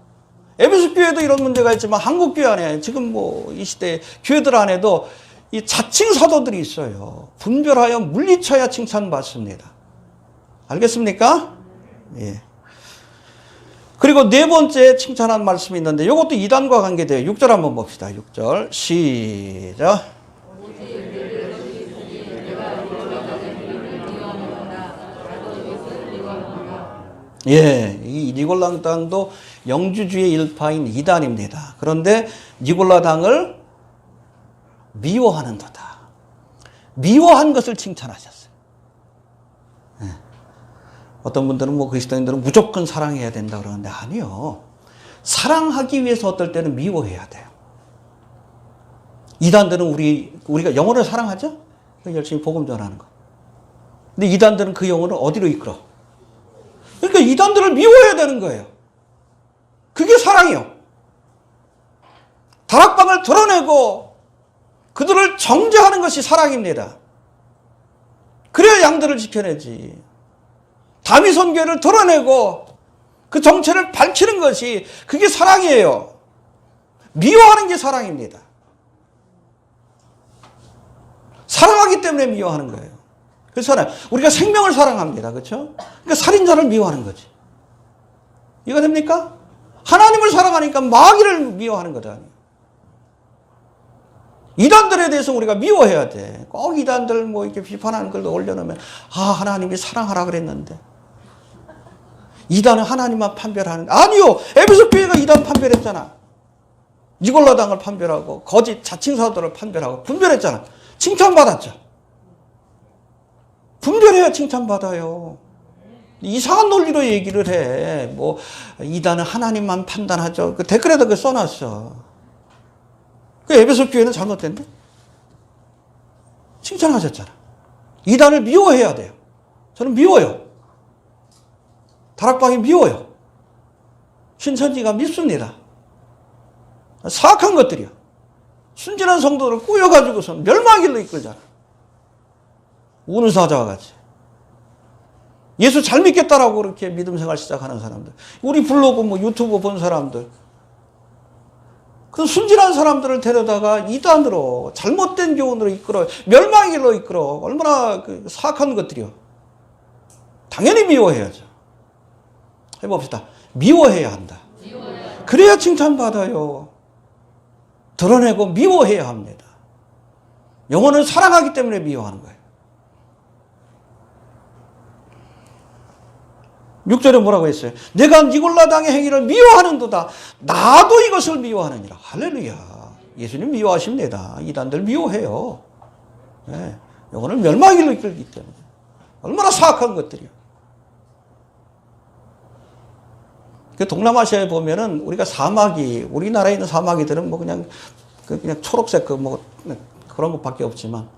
에베소 교회도 이런 문제가 있지만 한국 교회 안에 지금 뭐 이 시대 교회들 안에도 이 자칭 사도들이 있어요. 분별하여 물리쳐야 칭찬받습니다. 알겠습니까? 예. 그리고 네 번째 칭찬한 말씀이 있는데 이것도 이단과 관계돼요. 6절 한번 봅시다. 6절 시작. 예, 이 니골라당도 영주주의 일파인 이단입니다. 그런데 니골라당을 미워하는도다. 미워한 것을 칭찬하셨어요. 예. 어떤 분들은 뭐 그리스도인들은 무조건 사랑해야 된다 그러는데 아니요. 사랑하기 위해서 어떨 때는 미워해야 돼요. 이단들은 우리가 영혼을 사랑하죠? 열심히 복음 전하는 거. 근데 이단들은 그 영혼을 어디로 이끌어? 그러니까 이단들을 미워해야 되는 거예요. 그게 사랑이요. 다락방을 드러내고 그들을 정죄하는 것이 사랑입니다. 그래야 양들을 지켜내지. 다미선교회를 드러내고 그 정체를 밝히는 것이 그게 사랑이에요. 미워하는 게 사랑입니다. 사랑하기 때문에 미워하는 거예요. 그래서 우리가 생명을 사랑합니다. 그렇죠? 그러니까 살인자를 미워하는 거지. 이해가 됩니까? 하나님을 사랑하니까 마귀를 미워하는 거다. 이단들에 대해서 우리가 미워해야 돼. 꼭 이단들 뭐 이렇게 비판하는 걸도 올려놓으면 하나님이 사랑하라 그랬는데. 이단은 하나님만 판별하는. 아니요. 에베소 교회가 이단 판별했잖아. 니골라당을 판별하고 거짓 자칭 사도를 판별하고 분별했잖아. 칭찬받았죠. 분별해야 칭찬받아요. 이상한 논리로 얘기를 해. 뭐 이단은 하나님만 판단하죠. 그 댓글에다 그 써놨어. 그 에베소 교회는 잘못된데? 칭찬하셨잖아. 이단을 미워해야 돼요. 저는 미워요. 다락방이 미워요. 신천지가 밉습니다. 사악한 것들이요. 순진한 성도들을 꾸며가지고서 멸망길로 이끌잖아. 우는 사자와 같이. 예수 잘 믿겠다라고 그렇게 믿음 생활 시작하는 사람들. 우리 블로그 뭐 유튜브 본 사람들. 그 순진한 사람들을 데려다가 이단으로 잘못된 교훈으로 이끌어 멸망길로 이끌어. 얼마나 그 사악한 것들이요. 당연히 미워해야죠. 해봅시다. 미워해야 한다. 그래야 칭찬받아요. 드러내고 미워해야 합니다. 영혼을 사랑하기 때문에 미워하는 거예요. 6절에 뭐라고 했어요? 내가 니골라당의 행위를 미워하는도다. 나도 이것을 미워하느니라. 할렐루야. 예수님 미워하십니다. 이단들 미워해요. 네. 영혼을 멸망길로 이끌기 때문에. 얼마나 사악한 것들이요. 그 동남아시아에 보면은 우리가 사마귀, 우리나라에 있는 사마귀들은 뭐 그냥 초록색 뭐 그런 것밖에 없지만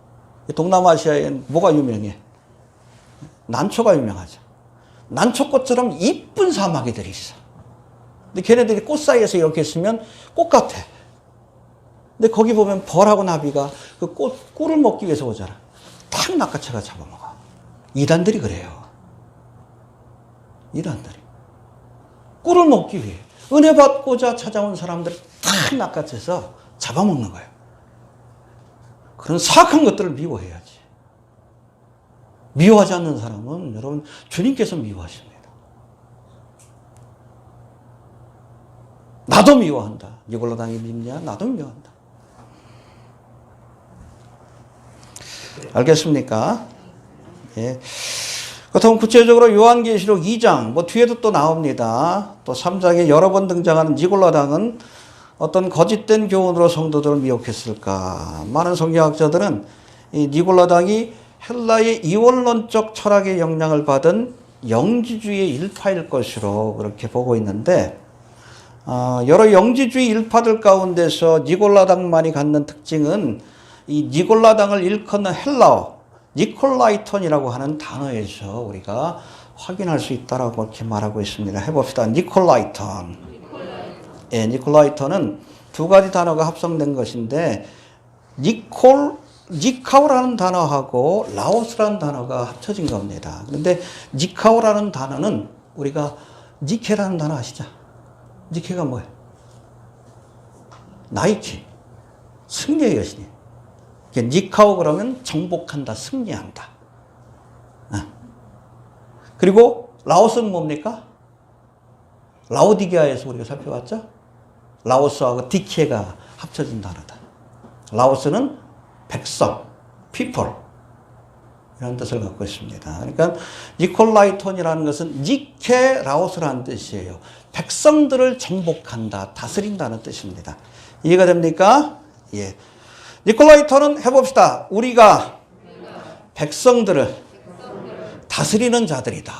동남아시아에는 뭐가 유명해? 난초가 유명하죠. 난초꽃처럼 이쁜 사마귀들이 있어. 근데 걔네들이 꽃 사이에서 이렇게 있으면 꽃 같아. 근데 거기 보면 벌하고 나비가 그 꿀을 먹기 위해서 오잖아. 탁 낚아채가 잡아먹어. 이단들이 그래요. 이단들이. 꿀을 먹기 위해 은혜 받고자 찾아온 사람들을 탁 낚아채서 잡아먹는 거예요. 그런 사악한 것들을 미워해야지. 미워하지 않는 사람은 여러분 주님께서 미워하십니다. 나도 미워한다. 니골라당이 밉냐? 나도 미워한다. 알겠습니까? 예. 그렇다면 구체적으로 요한계시록 2장 뭐 뒤에도 또 나옵니다. 또 3장에 여러 번 등장하는 니골라당은 어떤 거짓된 교훈으로 성도들을 미혹했을까? 많은 성경학자들은 이 니골라당이 헬라의 이원론적 철학의 영향을 받은 영지주의 일파일 것으로 그렇게 보고 있는데 여러 영지주의 일파들 가운데서 니골라당만이 갖는 특징은 이 니골라당을 일컫는 헬라어 니콜라이톤이라고 하는 단어에서 우리가 확인할 수 있다라고 이렇게 말하고 있습니다. 해봅시다. 니콜라이톤. 예, 니콜라이톤은 두 가지 단어가 합성된 것인데 니카오라는 단어하고 라오스라는 단어가 합쳐진 겁니다. 그런데 니카오라는 단어는 우리가 니케라는 단어 아시죠? 니케가 뭐예요? 나이키. 승리의 여신이에요. 니카오 그러면 정복한다, 승리한다. 그리고 라오스는 뭡니까? 라오디게아에서 우리가 살펴봤죠? 라오스하고 디케가 합쳐진 단어다. 라오스는 백성, people 이라는 뜻을 갖고 있습니다. 그러니까 니콜라이톤이라는 것은 니케 라오스라는 뜻이에요. 백성들을 정복한다, 다스린다는 뜻입니다. 이해가 됩니까? 예. 니콜라이톤은 해봅시다. 우리가 백성들을 다스리는 자들이다.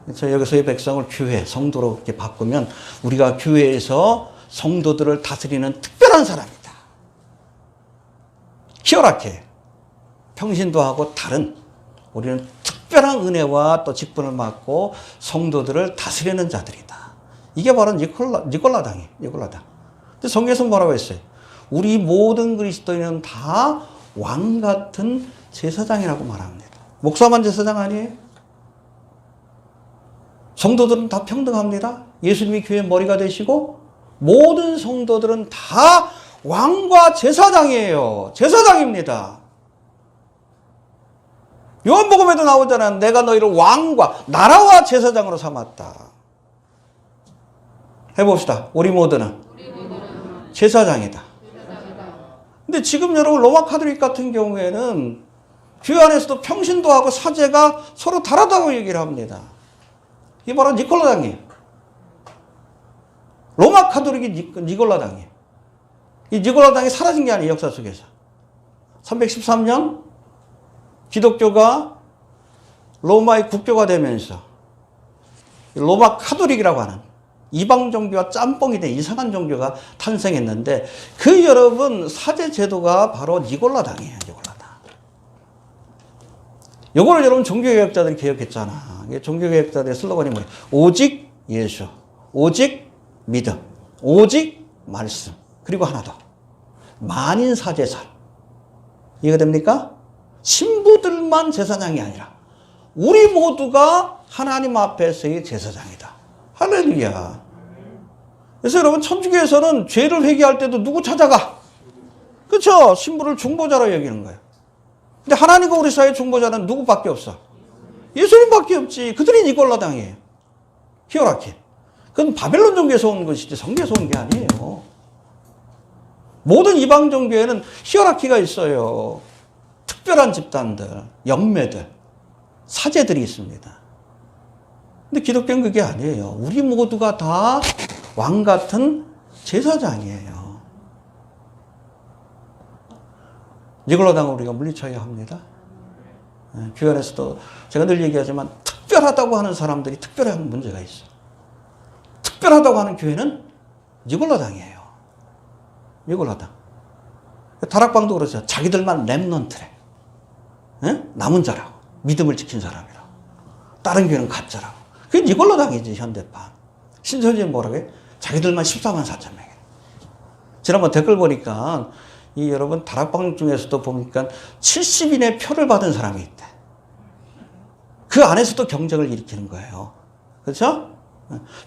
그래서 여기서의 백성을 교회, 성도로 이렇게 바꾸면 우리가 교회에서 성도들을 다스리는 특별한 사람이다. 희열하게 평신도 하고 다른 우리는 특별한 은혜와 또 직분을 맡고 성도들을 다스리는 자들이다. 이게 바로 니콜라당이에요. 니콜라당. 근데 성경에서 뭐라고 했어요? 우리 모든 그리스도인은 다 왕 같은 제사장이라고 말합니다. 목사만 제사장 아니에요? 성도들은 다 평등합니다. 예수님이 교회의 머리가 되시고 모든 성도들은 다 왕과 제사장이에요. 제사장입니다. 요한복음에도 나오잖아요. 내가 너희를 왕과 나라와 제사장으로 삼았다. 해봅시다. 우리 모두는 제사장이다. 근데 지금 여러분 로마 카톨릭 같은 경우에는 교회 안에서도 평신도하고 사제가 서로 다르다고 얘기를 합니다. 이게 바로 니콜라당이에요. 로마 카톨릭이 니콜라당이에요. 이 니콜라당이 사라진 게 아니에요. 역사 속에서. 313년 기독교가 로마의 국교가 되면서 로마 카톨릭이라고 하는 이방 종교와 짬뽕이 된 이상한 종교가 탄생했는데 그 여러분 사제 제도가 바로 니콜라당이에요. 니콜라당. 요거를 여러분 종교개혁자들이 개혁했잖아. 종교개혁자들의 슬로건이 뭐예요? 오직 예수, 오직 믿음, 오직 말씀, 그리고 하나 더. 만인 사제설. 이해가 됩니까? 신부들만 제사장이 아니라 우리 모두가 하나님 앞에서의 제사장이다. 할렐루야. 그래서 여러분 천주교에서는 죄를 회개할 때도 누구 찾아가? 그렇죠? 신부를 중보자로 여기는 거예요. 근데 하나님과 우리 사이의 중보자는 누구밖에 없어? 예수님밖에 없지. 그들이 니콜라당이에요. 히에라키. 그건 바벨론 종교에서 온 것이지 성경에서 온 게 아니에요. 모든 이방 종교에는 히에라키가 있어요. 특별한 집단들, 영매들, 사제들이 있습니다. 근데 기독교는 그게 아니에요. 우리 모두가 다 왕 같은 제사장이에요. 니콜라당을 우리가 물리쳐야 합니다. 교회 안에서도 제가 늘 얘기하지만 특별하다고 하는 사람들이 특별한 문제가 있어. 특별하다고 하는 교회는 니콜라당이에요. 니콜라당. 다락방도 그러죠. 자기들만 렘넌트래. 남은 자라고. 믿음을 지킨 사람이라고. 다른 교회는 가짜라고. 그게 니콜라당이지, 현대판. 신천지는 뭐라고 해요? 자기들만 14만 4천 명이에요. 지난번 댓글 보니까 이 여러분 다락방 중에서도 보니까 70인의 표를 받은 사람이 있대. 그 안에서도 경쟁을 일으키는 거예요. 그렇죠?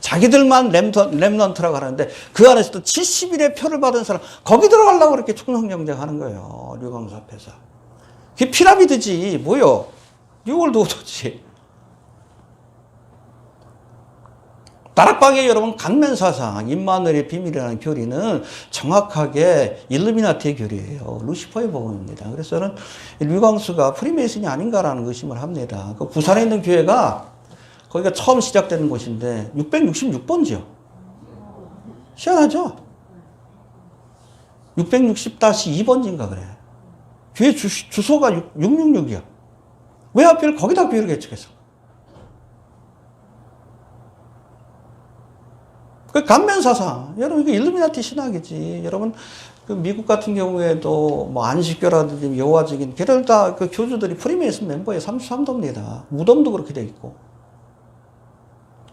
자기들만 렘넌트라고 하는데 그 안에서도 70인의 표를 받은 사람 거기 들어가려고 그렇게 충성 경쟁하는 거예요. 류광수 앞에서. 그게 피라미드지 뭐요? 뉴월드 오더지. 다락방에 여러분 간면사상 임마누엘의 비밀이라는 교리는 정확하게 일루미나티의 교리예요. 루시퍼의 복음입니다. 그래서 저는 류광수가 프리메이슨이 아닌가라는 의심을 합니다. 그 부산에 있는 교회가 거기가 처음 시작되는 곳인데 666번지요. 희한하죠? 660-2번지인가 그래. 교회 주소가 666이야. 왜 하필 거기다 교회를 개척했어? 그 간면사상. 여러분, 이게 일루미나티 신학이지. 여러분, 그 미국 같은 경우에도 뭐 안식교라든지 여호와 증인, 걔들 다 그 교주들이 프리메이슨 멤버의 33도입니다. 무덤도 그렇게 돼 있고.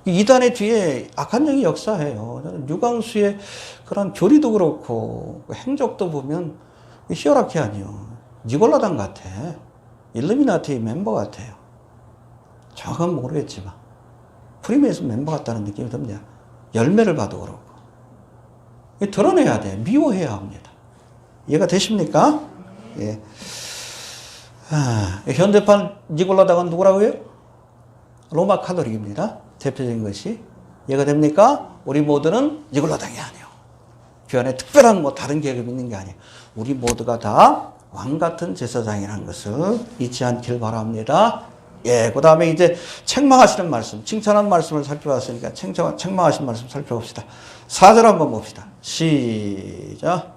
이단의 뒤에 악한 영이 역사해요. 저는 류광수의 그런 교리도 그렇고, 행적도 보면 히에라키 아니요. 니콜라당 같아. 일루미나티 멤버 같아요. 정확한 모르겠지만. 프리메이슨 멤버 같다는 느낌이 듭니다. 열매를 봐도 그렇고. 드러내야 돼. 미워해야 합니다. 이해가 되십니까? 예. 현대판 니콜라당은 누구라고요? 로마 카톨릭입니다. 대표적인 것이. 이해가 됩니까? 우리 모두는 니골라당이 아니에요. 교회 안에 특별한 뭐 다른 계급이 있는 게 아니에요. 우리 모두가 다 왕 같은 제사장이라는 것을 잊지 않길 바랍니다. 예, 그 다음에 이제 책망하시는 말씀, 칭찬하는 말씀을 살펴봤으니까 책망하시는 말씀 살펴봅시다. 4절 한번 봅시다. 시작.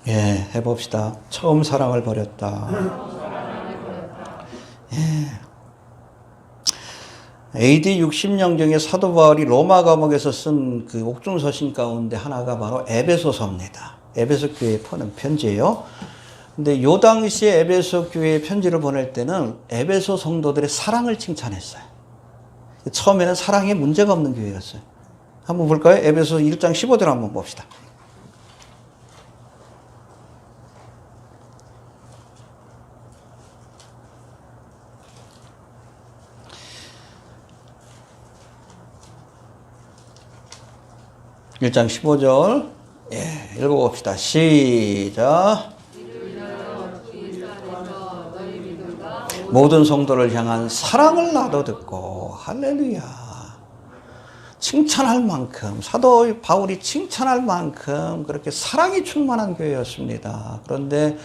예, 해봅시다. 처음 사랑을 버렸다. 예. AD 60년경에 사도 바울이 로마 감옥에서 쓴 그 옥중서신 가운데 하나가 바로 에베소서입니다. 에베소 교회에 보낸 편지예요. 근데 요 당시에 에베소 교회에 편지를 보낼 때는 에베소 성도들의 사랑을 칭찬했어요. 처음에는 사랑에 문제가 없는 교회였어요. 한번 볼까요? 에베소 1장 15절 한번 봅시다. (1장 15절) 예, 읽어봅시다. 시작. 모든 성도를 향한 사랑을 나도 듣고 할렐루야. 칭찬할 만큼 사도 바울이 칭찬할 만큼 그렇게 사랑이 충만한 교회였습니다. 그런데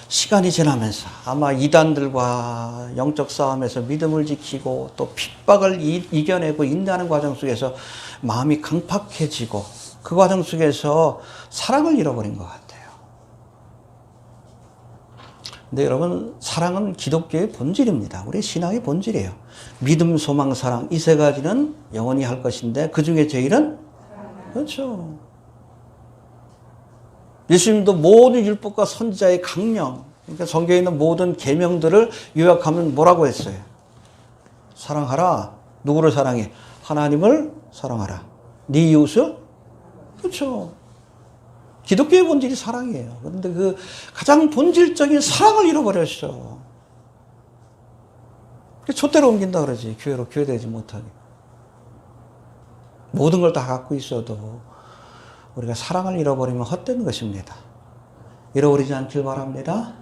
시간이 지나면서 아마 이단들과 영적 싸움에서 믿음을 지키고 또 핍박을 이겨내고 인내하는 과정 속에서 마음이 강팍해지고 그 과정 속에서 사랑을 잃어버린 것 같아요. 근데 여러분, 사랑은 기독교의 본질입니다. 우리 신앙의 본질이에요. 믿음, 소망, 사랑 이 세 가지는 영원히 할 것인데 그 중에 제일은 그렇죠. 예수님도 모든 율법과 선지자의 강령, 그러니까 성경에 있는 모든 계명들을 요약하면 뭐라고 했어요? 사랑하라. 누구를 사랑해? 하나님을 사랑하라. 네 이웃을? 그렇죠. 기독교의 본질이 사랑이에요. 그런데 그 가장 본질적인 사랑을 잃어버렸어. 촛대로 옮긴다 그러지. 교회로 교회되지 못하게. 모든 걸 다 갖고 있어도 우리가 사랑을 잃어버리면 헛된 것입니다. 잃어버리지 않길 바랍니다.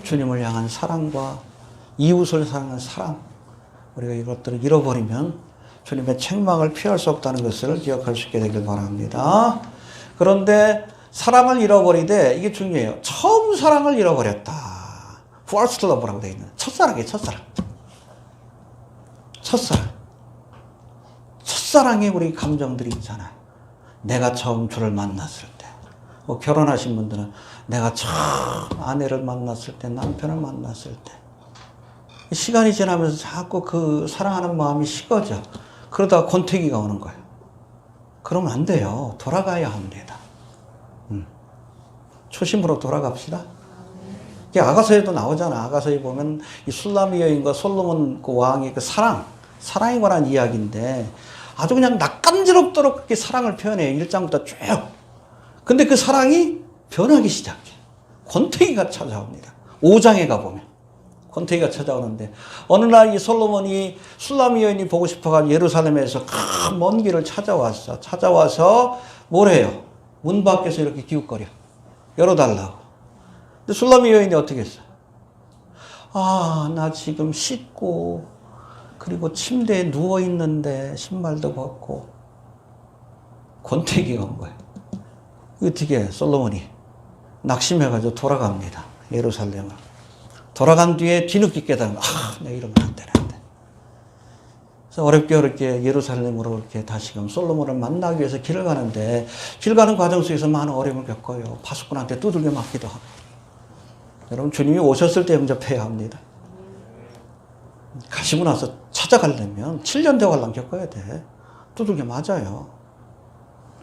주님을 향한 사랑과 이웃을 사랑하는 사랑, 우리가 이것들을 잃어버리면 주님의 책망을 피할 수 없다는 것을 기억할 수 있게 되길 바랍니다. 그런데 사랑을 잃어버리되 이게 중요해요. 처음 사랑을 잃어버렸다. First love라고 되어 있는 첫사랑이에요. 첫사랑. 첫사랑. 첫사랑에 우리 감정들이 있잖아요. 내가 처음 주를 만났을 때, 결혼하신 분들은 내가 처음 아내를 만났을 때, 남편을 만났을 때, 시간이 지나면서 자꾸 그 사랑하는 마음이 식어져. 그러다가 권태기가 오는 거예요. 그러면 안 돼요. 돌아가야 합니다. 초심으로 돌아갑시다. 아가서에도 나오잖아. 아가서에 보면 이 술라미 여인과 솔로몬 그 왕의 그 사랑에 관한 이야기인데 아주 그냥 낯간지럽도록 그렇게 사랑을 표현해요. 1장부터 쭉. 근데 그 사랑이 변하기 시작해. 권태기가 찾아옵니다. 5장에 가보면 권태기가 찾아오는데 어느 날 이 솔로몬이 술라미 여인이 보고 싶어가지고 예루살렘에서 큰 먼 길을 찾아왔어. 찾아와서 뭘 해요? 문 밖에서 이렇게 기웃거려. 열어달라고. 근데 술라미 여인이 어떻게 했어? 나 지금 씻고 그리고 침대에 누워있는데 신발도 벗고. 권태기가 온 거예요. 어떻게 해? 솔로몬이 낙심해가지고 돌아갑니다. 예루살렘을. 돌아간 뒤에 뒤늦게 깨달으면 내가 이러면 안 되는데. 그래서 어렵게 예루살렘으로 이렇게 다시금 솔로몬을 만나기 위해서 길을 가는데 길 가는 과정 속에서 많은 어려움을 겪어요. 파수꾼한테 두들겨 맞기도 하고. 여러분, 주님이 오셨을 때 영접해야 합니다. 가시고 나서 찾아가려면 7년 대환란 겪어야 돼. 두들겨 맞아요.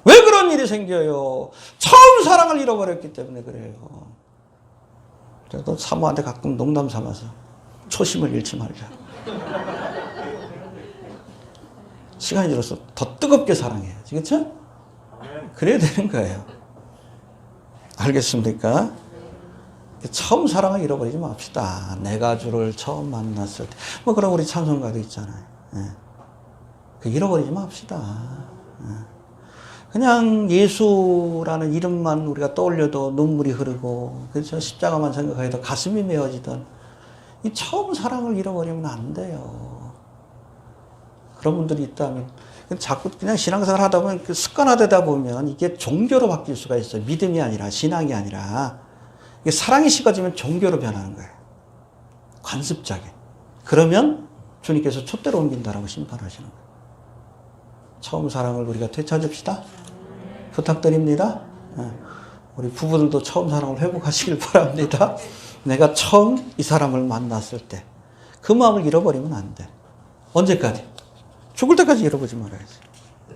왜 그런 일이 생겨요? 처음 사랑을 잃어버렸기 때문에 그래요. 그래도 사모한테 가끔 농담 삼아서 초심을 잃지 말자. 시간이 들어서 더 뜨겁게 사랑해야지. 그렇죠? 그래야 되는 거예요. 알겠습니까? 처음 사랑을 잃어버리지 맙시다. 내가 주를 처음 만났을 때. 그럼 우리 찬송가도 있잖아요. 잃어버리지 맙시다. 그냥 예수라는 이름만 우리가 떠올려도 눈물이 흐르고, 그렇죠? 십자가만 생각해도 가슴이 메어지던 이 처음 사랑을 잃어버리면 안 돼요. 그런 분들이 있다면 자꾸 그냥 신앙생활 하다 보면 습관화되다 보면 이게 종교로 바뀔 수가 있어요. 믿음이 아니라 신앙이 아니라 이게 사랑이 식어지면 종교로 변하는 거예요. 관습자게. 그러면 주님께서 촛대로 옮긴다라고 심판하시는 거예요. 처음 사랑을 우리가 되찾읍시다. 부탁드립니다. 우리 부부들도 처음 사랑을 회복하시길 바랍니다. 내가 처음 이 사람을 만났을 때 그 마음을 잃어버리면 안 돼. 언제까지? 죽을 때까지 잃어보지 말아야지.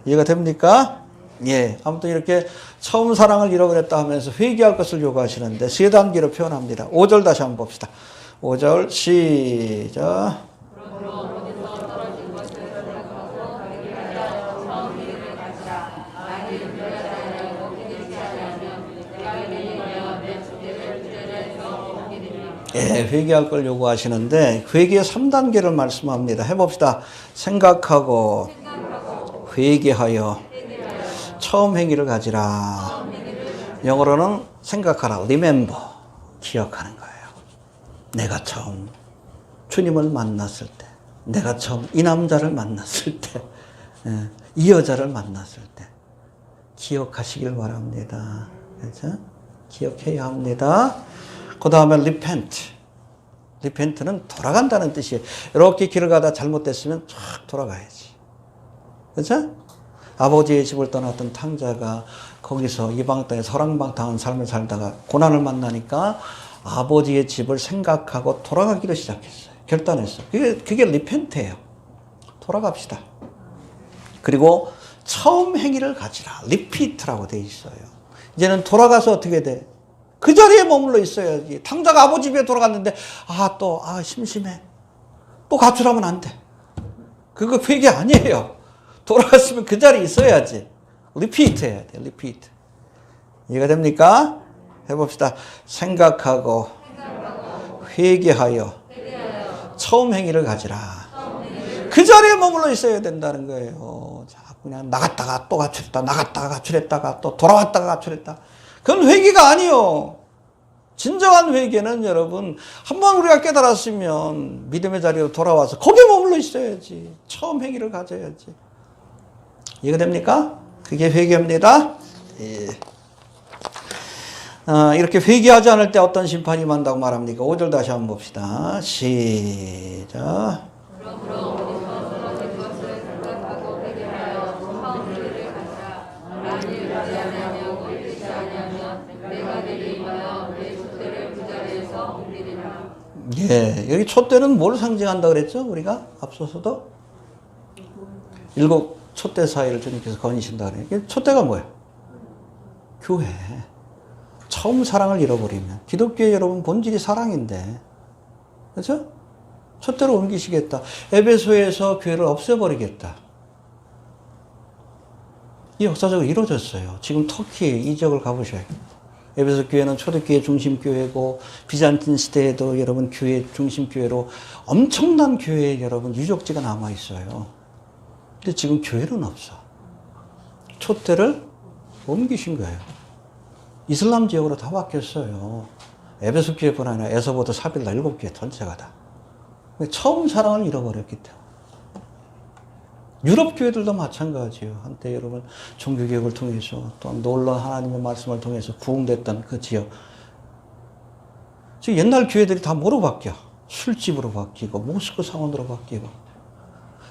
이해가 됩니까? 예. 아무튼 이렇게 처음 사랑을 잃어버렸다 하면서 회개할 것을 요구하시는데 세 단계로 표현합니다. 5절 다시 한번 봅시다. 5절 시작. 예, 회개할 걸 요구하시는데 회개의 3단계를 말씀합니다. 해봅시다. 생각하고 회개하여 처음 행위를 가지라. 영어로는 생각하라. remember. 기억하는 거예요. 내가 처음 주님을 만났을 때, 내가 처음 이 남자를 만났을 때, 이 여자를 만났을 때 기억하시길 바랍니다. 그렇죠? 기억해야 합니다. 그 다음에 repent. repent는 돌아간다는 뜻이에요. 이렇게 길을 가다 잘못됐으면 쫙 돌아가야지. 그렇죠? 아버지의 집을 떠났던 탕자가 거기서 이방 땅에 서랑방탕한 삶을 살다가 고난을 만나니까 아버지의 집을 생각하고 돌아가기를 시작했어요. 결단했어요. 그게 repent예요. 돌아갑시다. 그리고 처음 행위를 가지라. repeat라고 돼 있어요. 이제는 돌아가서 어떻게 돼? 그 자리에 머물러 있어야지. 탕자가 아버지 집에 돌아갔는데 심심해. 또 가출하면 안 돼. 그거 회개 아니에요. 돌아갔으면 그 자리에 있어야지. 리피트 해야 돼. 리피트. 이해가 됩니까? 해봅시다. 생각하고 회개하여 처음 행위를 가지라. 그 자리에 머물러 있어야 된다는 거예요. 자, 그냥 나갔다가 또 가출했다. 나갔다가 가출했다가 또 돌아왔다가 가출했다. 그건 회개가 아니요. 진정한 회개는 여러분 한번 우리가 깨달았으면 믿음의 자리로 돌아와서 거기에 머물러 있어야지. 처음 행위를 가져야지. 이해가 됩니까? 그게 회개입니다. 예. 이렇게 회개하지 않을 때 어떤 심판이 임한다고 말합니까? 5절 다시 한번 봅시다. 시작. 예, 여기 촛대는 뭘 상징한다 그랬죠? 우리가 앞서서도 7 촛대 사이를 주님께서 거니신다 그래요. 촛대가 뭐예요? 교회. 처음 사랑을 잃어버리면 기독교의 여러분 본질이 사랑인데, 그렇죠? 촛대로 옮기시겠다. 에베소에서 교회를 없애버리겠다. 이 역사적으로 이루어졌어요. 지금 터키 이 지역을 가보셔요. 에베소 교회는 초대교회 중심교회고 비잔틴 시대에도 여러분 교회 중심교회로 엄청난 교회에 여러분 유적지가 남아있어요. 근데 지금 교회는 없어. 촛대를 옮기신 거예요. 이슬람 지역으로 다 바뀌었어요. 에베소 교회뿐 아니라 에서부터 사빌라 7교회 전체가 다. 처음 사랑을 잃어버렸기 때문에. 유럽 교회들도 마찬가지예요. 한때 여러분 종교개혁을 통해서 또 놀라운 하나님의 말씀을 통해서 부흥됐던 그 지역. 지금 옛날 교회들이 다 뭐로 바뀌어? 술집으로 바뀌고 모스크 상원으로 바뀌고.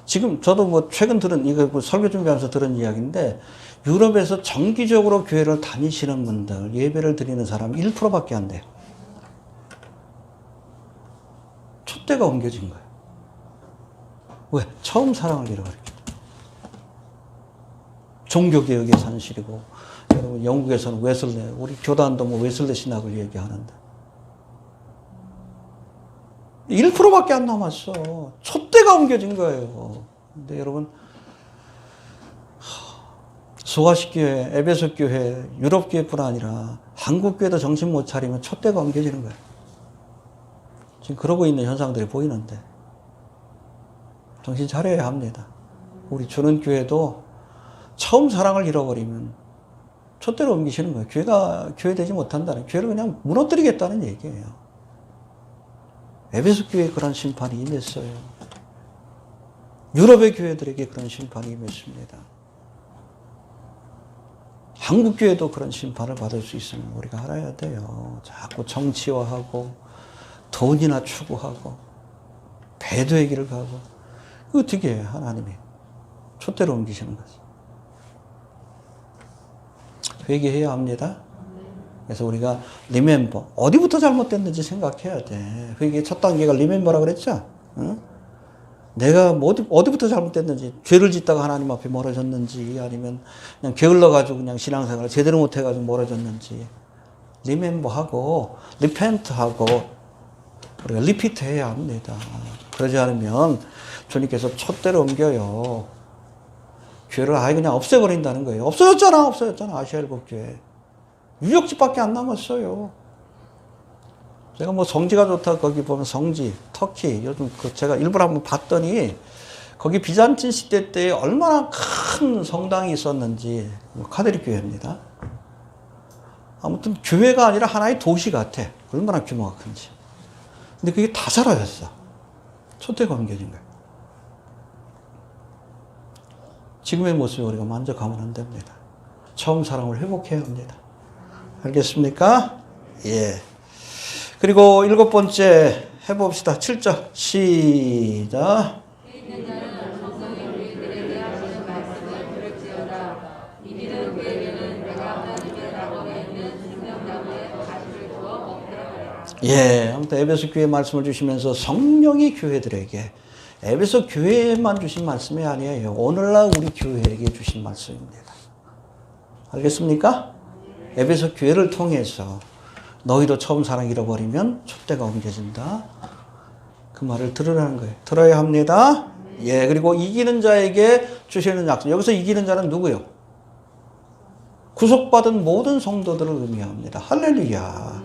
지금 저도 최근 들은 이거 설교 준비하면서 들은 이야기인데 유럽에서 정기적으로 교회를 다니시는 분들, 예배를 드리는 사람 1%밖에 안 돼요. 촛대가 옮겨진 거예요. 왜? 처음 사랑을 잃어버렸기 때문에. 종교개혁의 산실이고, 여러분, 영국에서는 웨슬레, 우리 교단도 웨슬레 신학을 얘기하는데. 1%밖에 안 남았어. 촛대가 옮겨진 거예요. 근데 여러분, 소아식 교회, 에베소 교회, 유럽 교회뿐 아니라 한국 교회도 정신 못 차리면 촛대가 옮겨지는 거예요. 지금 그러고 있는 현상들이 보이는데 정신 차려야 합니다. 우리 주는 교회도 처음 사랑을 잃어버리면 촛대로 옮기시는 거예요. 교회가 교회 되지 못한다는, 교회를 그냥 무너뜨리겠다는 얘기예요. 에베소 교회에 그런 심판이 임했어요. 유럽의 교회들에게 그런 심판이 임했습니다. 한국 교회도 그런 심판을 받을 수 있으면 우리가 알아야 돼요. 자꾸 정치화하고 돈이나 추구하고 배도의 길을 가고 이거 어떻게 해요? 하나님이 촛대로 옮기시는 거지. 회개해야 합니다. 그래서 우리가 리멤버 어디부터 잘못됐는지 생각해야 돼. 회개의 첫 단계가 리멤버라고 그랬죠. 응? 내가 어디부터 잘못됐는지, 죄를 짓다가 하나님 앞에 멀어졌는지, 아니면 그냥 게을러가지고 그냥 신앙생활을 제대로 못해가지고 멀어졌는지, 리멤버하고 리펜트하고 우리가 리피트 해야 합니다. 그러지 않으면 주님께서 촛대로 옮겨요. 교회를 아예 그냥 없애버린다는 거예요. 없어졌잖아. 아시아 일곱교회. 유적지밖에 안 남았어요. 제가 뭐 성지가 좋다 거기 보면 성지, 터키 요즘 제가 일부러 한번 봤더니 거기 비잔틴 시대 때 얼마나 큰 성당이 있었는지. 카톨릭 교회입니다. 아무튼 교회가 아니라 하나의 도시 같아. 얼마나 규모가 큰지. 근데 그게 다 사라졌어. 촛대가 옮겨진 거예요. 지금의 모습에 우리가 만족하면 안 됩니다. 처음 사랑을 회복해야 합니다. 알겠습니까? 예. 그리고 7번째 해봅시다. 7절 시작. 예, 아무튼 에베소 교회 말씀을 주시면서 성령이 교회들에게 에베소 교회에만 주신 말씀이 아니에요. 오늘날 우리 교회에게 주신 말씀입니다. 알겠습니까? 에베소 교회를 통해서 너희도 처음 사랑 잃어버리면 촛대가 옮겨진다. 그 말을 들으라는 거예요. 들어야 합니다. 예, 그리고 이기는 자에게 주시는 약속. 여기서 이기는 자는 누구요? 구속받은 모든 성도들을 의미합니다. 할렐루야.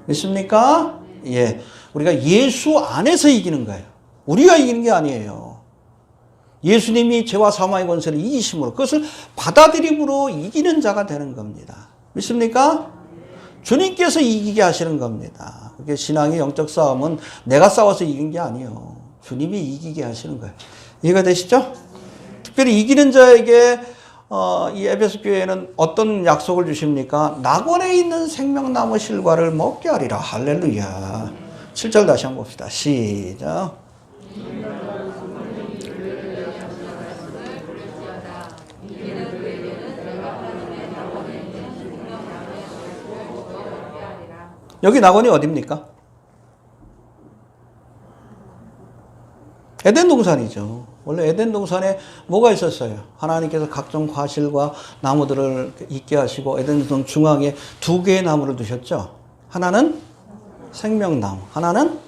믿습니까? 예, 우리가 예수 안에서 이기는 거예요. 우리가 이기는 게 아니에요. 예수님이 죄와 사망의 권세를 이기심으로 그것을 받아들임으로 이기는 자가 되는 겁니다. 믿습니까? 주님께서 이기게 하시는 겁니다. 그게 신앙의 영적 싸움은 내가 싸워서 이긴 게 아니에요. 주님이 이기게 하시는 거예요. 이해가 되시죠? 특별히 이기는 자에게 이 에베소 교회는 어떤 약속을 주십니까? 낙원에 있는 생명나무 실과를 먹게 하리라. 할렐루야. 7절 다시 한번 봅시다. 시작. 여기 낙원이 어디입니까? 에덴 동산이죠. 원래 에덴 동산에 뭐가 있었어요? 하나님께서 각종 과실과 나무들을 있게 하시고 에덴 동산 중앙에 2개의 나무를 두셨죠. 하나는 생명나무, 하나는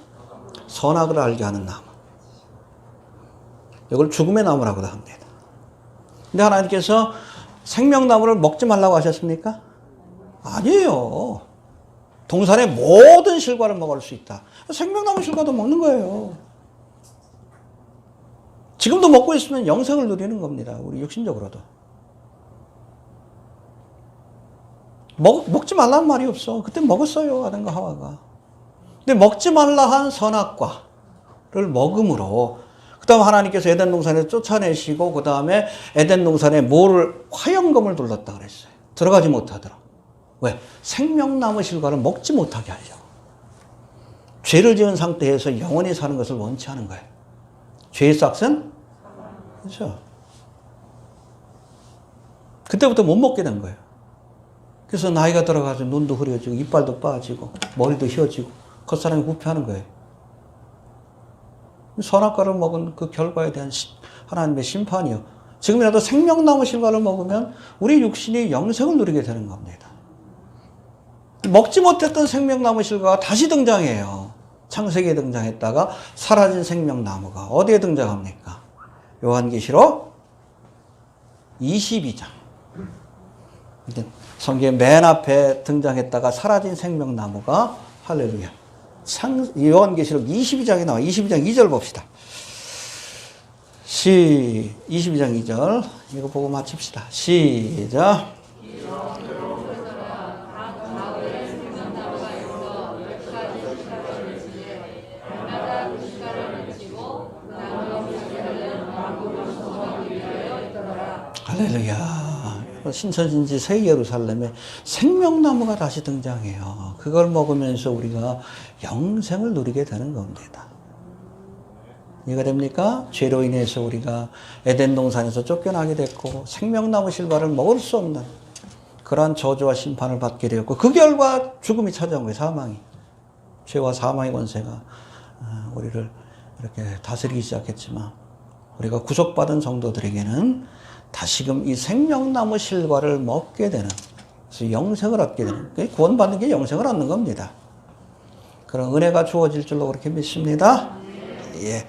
선악을 알게 하는 나무. 이걸 죽음의 나무라고도 합니다. 근데 하나님께서 생명나무를 먹지 말라고 하셨습니까? 아니에요. 동산의 모든 실과를 먹을 수 있다. 생명나무 실과도 먹는 거예요. 지금도 먹고 있으면 영생을 누리는 겁니다. 우리 육신적으로도. 먹지 말라는 말이 없어. 그때 먹었어요. 아담과 하와가. 근데 먹지 말라 한 선악과를 먹음으로 그 다음 하나님께서 에덴 동산에서 쫓아내시고 그 다음에 에덴 동산에 화영검을 둘렀다 그랬어요. 들어가지 못하도록. 왜? 생명나무 실과를 먹지 못하게 하려고. 죄를 지은 상태에서 영원히 사는 것을 원치 않은 거예요. 죄의 싹은? 그렇죠. 그때부터 못 먹게 된 거예요. 그래서 나이가 들어가서 눈도 흐려지고 이빨도 빠지고 머리도 휘어지고 겉사람이 부패하는 거예요. 선악과를 먹은 그 결과에 대한 하나님의 심판이요. 지금이라도 생명나무 실과를 먹으면 우리 육신이 영생을 누리게 되는 겁니다. 먹지 못했던 생명나무 실과가 다시 등장해요. 창세기에 등장했다가 사라진 생명나무가 어디에 등장합니까? 요한계시록 22장. 성경의 맨 앞에 등장했다가 사라진 생명나무가 할렐루야. 요한계시록 22장에 나와. 22장 2절 봅시다. 22장 2절 이거 보고 마칩시다. 시작. 할렐루야. 신천진지 새 예루살렘에 생명나무가 다시 등장해요. 그걸 먹으면서 우리가 영생을 누리게 되는 겁니다. 이해가 됩니까? 죄로 인해서 우리가 에덴 동산에서 쫓겨나게 됐고 생명나무 실과를 먹을 수 없는 그러한 저주와 심판을 받게 되었고 그 결과 죽음이 찾아온 거예요. 사망이. 죄와 사망의 권세가 우리를 이렇게 다스리기 시작했지만 우리가 구속받은 성도들에게는 다시금 이 생명나무 실과를 먹게 되는, 그래서 영생을 얻게 되는, 구원받는 게 영생을 얻는 겁니다. 그런 은혜가 주어질 줄로 그렇게 믿습니다. 예.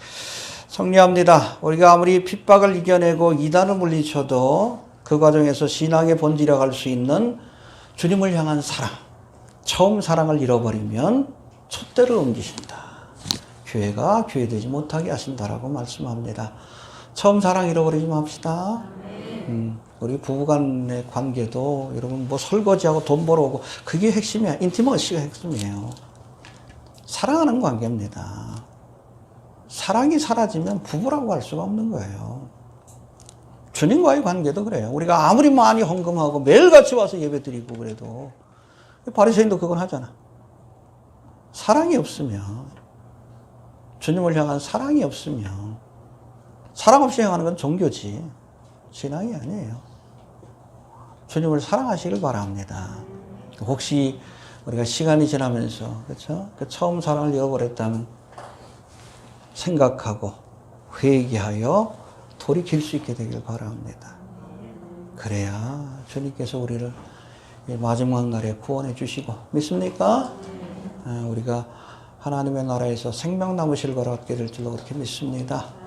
성리합니다. 우리가 아무리 핍박을 이겨내고 이단을 물리쳐도 그 과정에서 신앙의 본질에 갈 수 있는 주님을 향한 사랑, 처음 사랑을 잃어버리면 촛대를 옮기신다. 교회가 교회되지 못하게 하신다라고 말씀합니다. 처음 사랑 잃어버리지 맙시다. 우리 부부간의 관계도 여러분 뭐 설거지하고 돈 벌어오고 그게 핵심이야. 인티머시가 핵심이에요. 사랑하는 관계입니다. 사랑이 사라지면 부부라고 할 수가 없는 거예요. 주님과의 관계도 그래요. 우리가 아무리 많이 헌금하고 매일같이 와서 예배드리고 그래도 바리새인도 그건 하잖아. 사랑이 없으면, 주님을 향한 사랑이 없으면, 사랑 없이 행하는 건 종교지 신앙이 아니에요. 주님을 사랑하시길 바랍니다. 혹시 우리가 시간이 지나면서 그렇죠? 그 처음 사랑을 잃어버렸다면 생각하고 회개하여 돌이킬 수 있게 되길 바랍니다. 그래야 주님께서 우리를 마지막 날에 구원해 주시고, 믿습니까? 우리가 하나님의 나라에서 생명나무 실과를 얻게 될 줄로 그렇게 믿습니다.